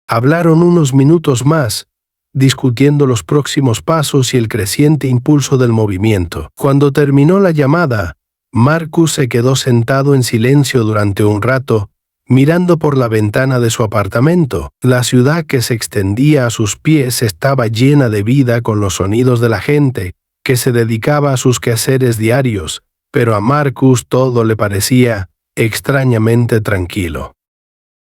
Hablaron unos minutos más, discutiendo los próximos pasos y el creciente impulso del movimiento. Cuando terminó la llamada, Marcus se quedó sentado en silencio durante un rato, mirando por la ventana de su apartamento. La ciudad que se extendía a sus pies estaba llena de vida con los sonidos de la gente, que se dedicaba a sus quehaceres diarios, pero a Marcus todo le parecía extrañamente tranquilo.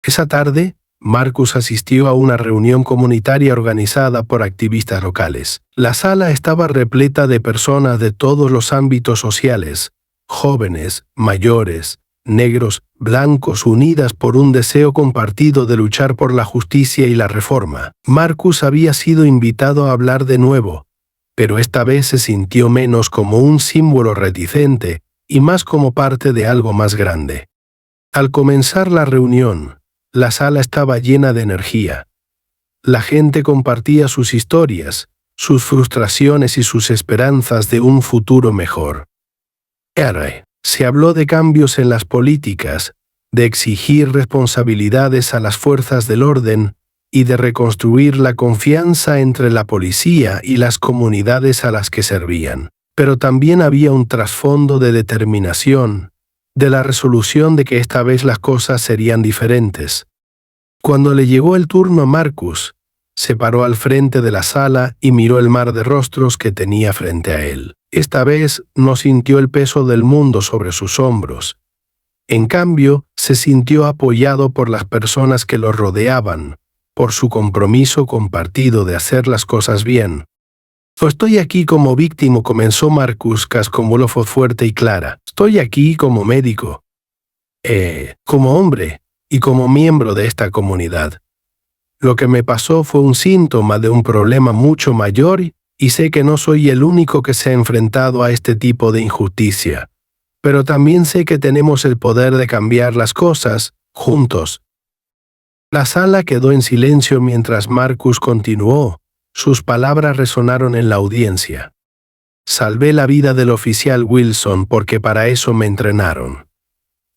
Esa tarde, Marcus asistió a una reunión comunitaria organizada por activistas locales. La sala estaba repleta de personas de todos los ámbitos sociales, jóvenes, mayores, negros, blancos, unidas por un deseo compartido de luchar por la justicia y la reforma. Marcus había sido invitado a hablar de nuevo, pero esta vez se sintió menos como un símbolo reticente y más como parte de algo más grande. Al comenzar la reunión, la sala estaba llena de energía. La gente compartía sus historias, sus frustraciones y sus esperanzas de un futuro mejor. Se habló de cambios en las políticas, de exigir responsabilidades a las fuerzas del orden y de reconstruir la confianza entre la policía y las comunidades a las que servían. Pero también había un trasfondo de determinación, de la resolución de que esta vez las cosas serían diferentes. Cuando le llegó el turno a Marcus, se paró al frente de la sala y miró el mar de rostros que tenía frente a él. Esta vez no sintió el peso del mundo sobre sus hombros. En cambio, se sintió apoyado por las personas que lo rodeaban, por su compromiso compartido de hacer las cosas bien. Estoy aquí como víctima, comenzó Marcus con voz fuerte y clara. Estoy aquí como médico, como hombre y como miembro de esta comunidad. Lo que me pasó fue un síntoma de un problema mucho mayor y sé que no soy el único que se ha enfrentado a este tipo de injusticia. Pero también sé que tenemos el poder de cambiar las cosas, juntos. La sala quedó en silencio mientras Marcus continuó. Sus palabras resonaron en la audiencia. Salvé la vida del oficial Wilson porque para eso me entrenaron.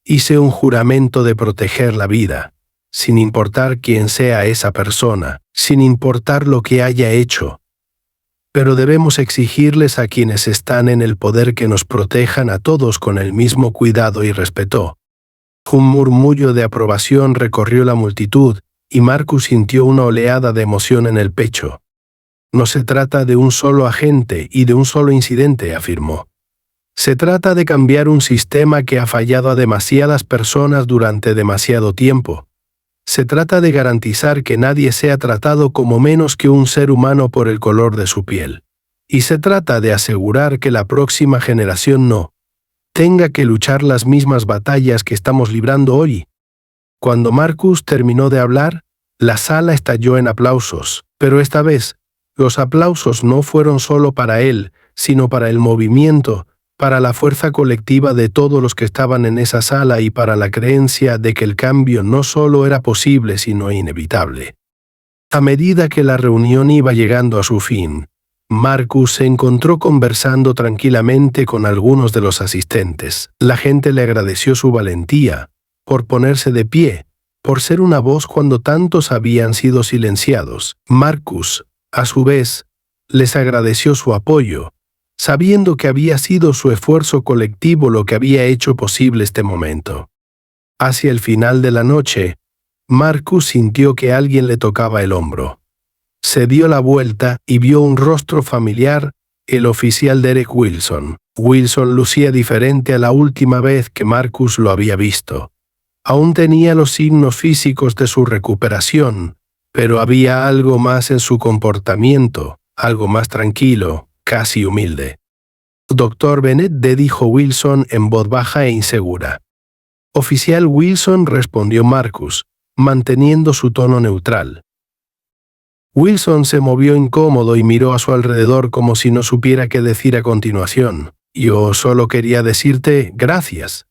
Hice un juramento de proteger la vida, sin importar quién sea esa persona, sin importar lo que haya hecho. Pero debemos exigirles a quienes están en el poder que nos protejan a todos con el mismo cuidado y respeto. Un murmullo de aprobación recorrió la multitud y Marcus sintió una oleada de emoción en el pecho. No se trata de un solo agente y de un solo incidente, afirmó. Se trata de cambiar un sistema que ha fallado a demasiadas personas durante demasiado tiempo. Se trata de garantizar que nadie sea tratado como menos que un ser humano por el color de su piel. Y se trata de asegurar que la próxima generación no tenga que luchar las mismas batallas que estamos librando hoy. Cuando Marcus terminó de hablar, la sala estalló en aplausos, pero esta vez, los aplausos no fueron solo para él, sino para el movimiento, para la fuerza colectiva de todos los que estaban en esa sala y para la creencia de que el cambio no solo era posible, sino inevitable. A medida que la reunión iba llegando a su fin, Marcus se encontró conversando tranquilamente con algunos de los asistentes. La gente le agradeció su valentía, por ponerse de pie, por ser una voz cuando tantos habían sido silenciados. Marcus, a su vez, les agradeció su apoyo, sabiendo que había sido su esfuerzo colectivo lo que había hecho posible este momento. Hacia el final de la noche, Marcus sintió que alguien le tocaba el hombro. Se dio la vuelta y vio un rostro familiar, el oficial Derek Wilson. Wilson lucía diferente a la última vez que Marcus lo había visto. Aún tenía los signos físicos de su recuperación, pero había algo más en su comportamiento, algo más tranquilo, casi humilde. «Dr. Bennett», dijo Wilson en voz baja e insegura. «Oficial Wilson», respondió Marcus, manteniendo su tono neutral. Wilson se movió incómodo y miró a su alrededor como si no supiera qué decir a continuación. Yo solo quería decirte gracias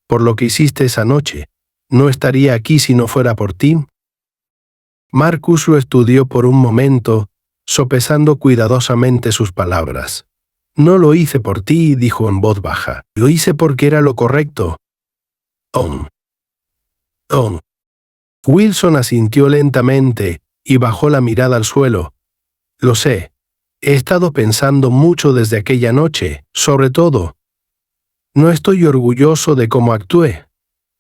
por lo que hiciste esa noche. No estaría aquí si no fuera por ti. Marcus lo estudió por un momento, sopesando cuidadosamente sus palabras. No lo hice por ti, dijo en voz baja. Lo hice porque era lo correcto. Wilson asintió lentamente y bajó la mirada al suelo. Lo sé. He estado pensando mucho desde aquella noche, sobre todo. No estoy orgulloso de cómo actué.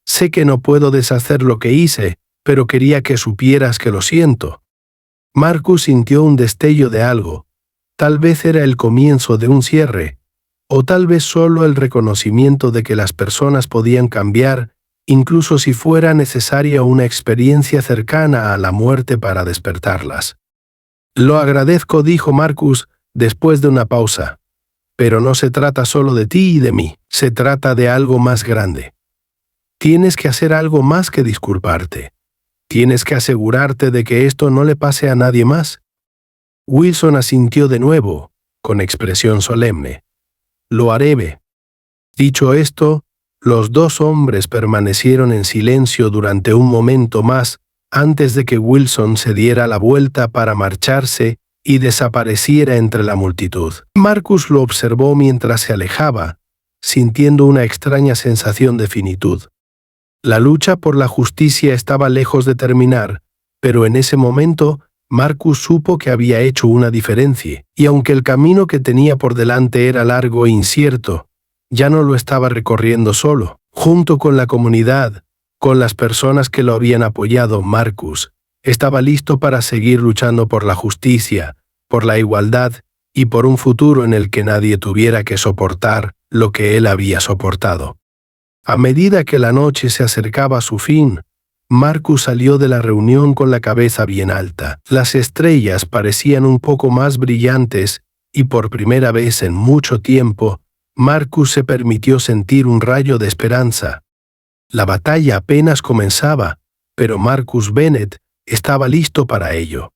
Sé que no puedo deshacer lo que hice, pero quería que supieras que lo siento. Marcus sintió un destello de algo. Tal vez era el comienzo de un cierre, o tal vez solo el reconocimiento de que las personas podían cambiar, incluso si fuera necesaria una experiencia cercana a la muerte para despertarlas. Lo agradezco, dijo Marcus después de una pausa. Pero no se trata solo de ti y de mí, se trata de algo más grande. Tienes que hacer algo más que disculparte. Tienes que asegurarte de que esto no le pase a nadie más. Wilson asintió de nuevo, con expresión solemne. Lo haré. Dicho esto, los dos hombres permanecieron en silencio durante un momento más antes de que Wilson se diera la vuelta para marcharse y desapareciera entre la multitud. Marcus lo observó mientras se alejaba, sintiendo una extraña sensación de finitud. La lucha por la justicia estaba lejos de terminar, pero en ese momento Marcus supo que había hecho una diferencia, y aunque el camino que tenía por delante era largo e incierto, ya no lo estaba recorriendo solo. Junto con la comunidad, con las personas que lo habían apoyado, Marcus estaba listo para seguir luchando por la justicia, por la igualdad y por un futuro en el que nadie tuviera que soportar lo que él había soportado. A medida que la noche se acercaba a su fin, Marcus salió de la reunión con la cabeza bien alta. Las estrellas parecían un poco más brillantes y por primera vez en mucho tiempo, Marcus se permitió sentir un rayo de esperanza. La batalla apenas comenzaba, pero Marcus Bennett estaba listo para ello.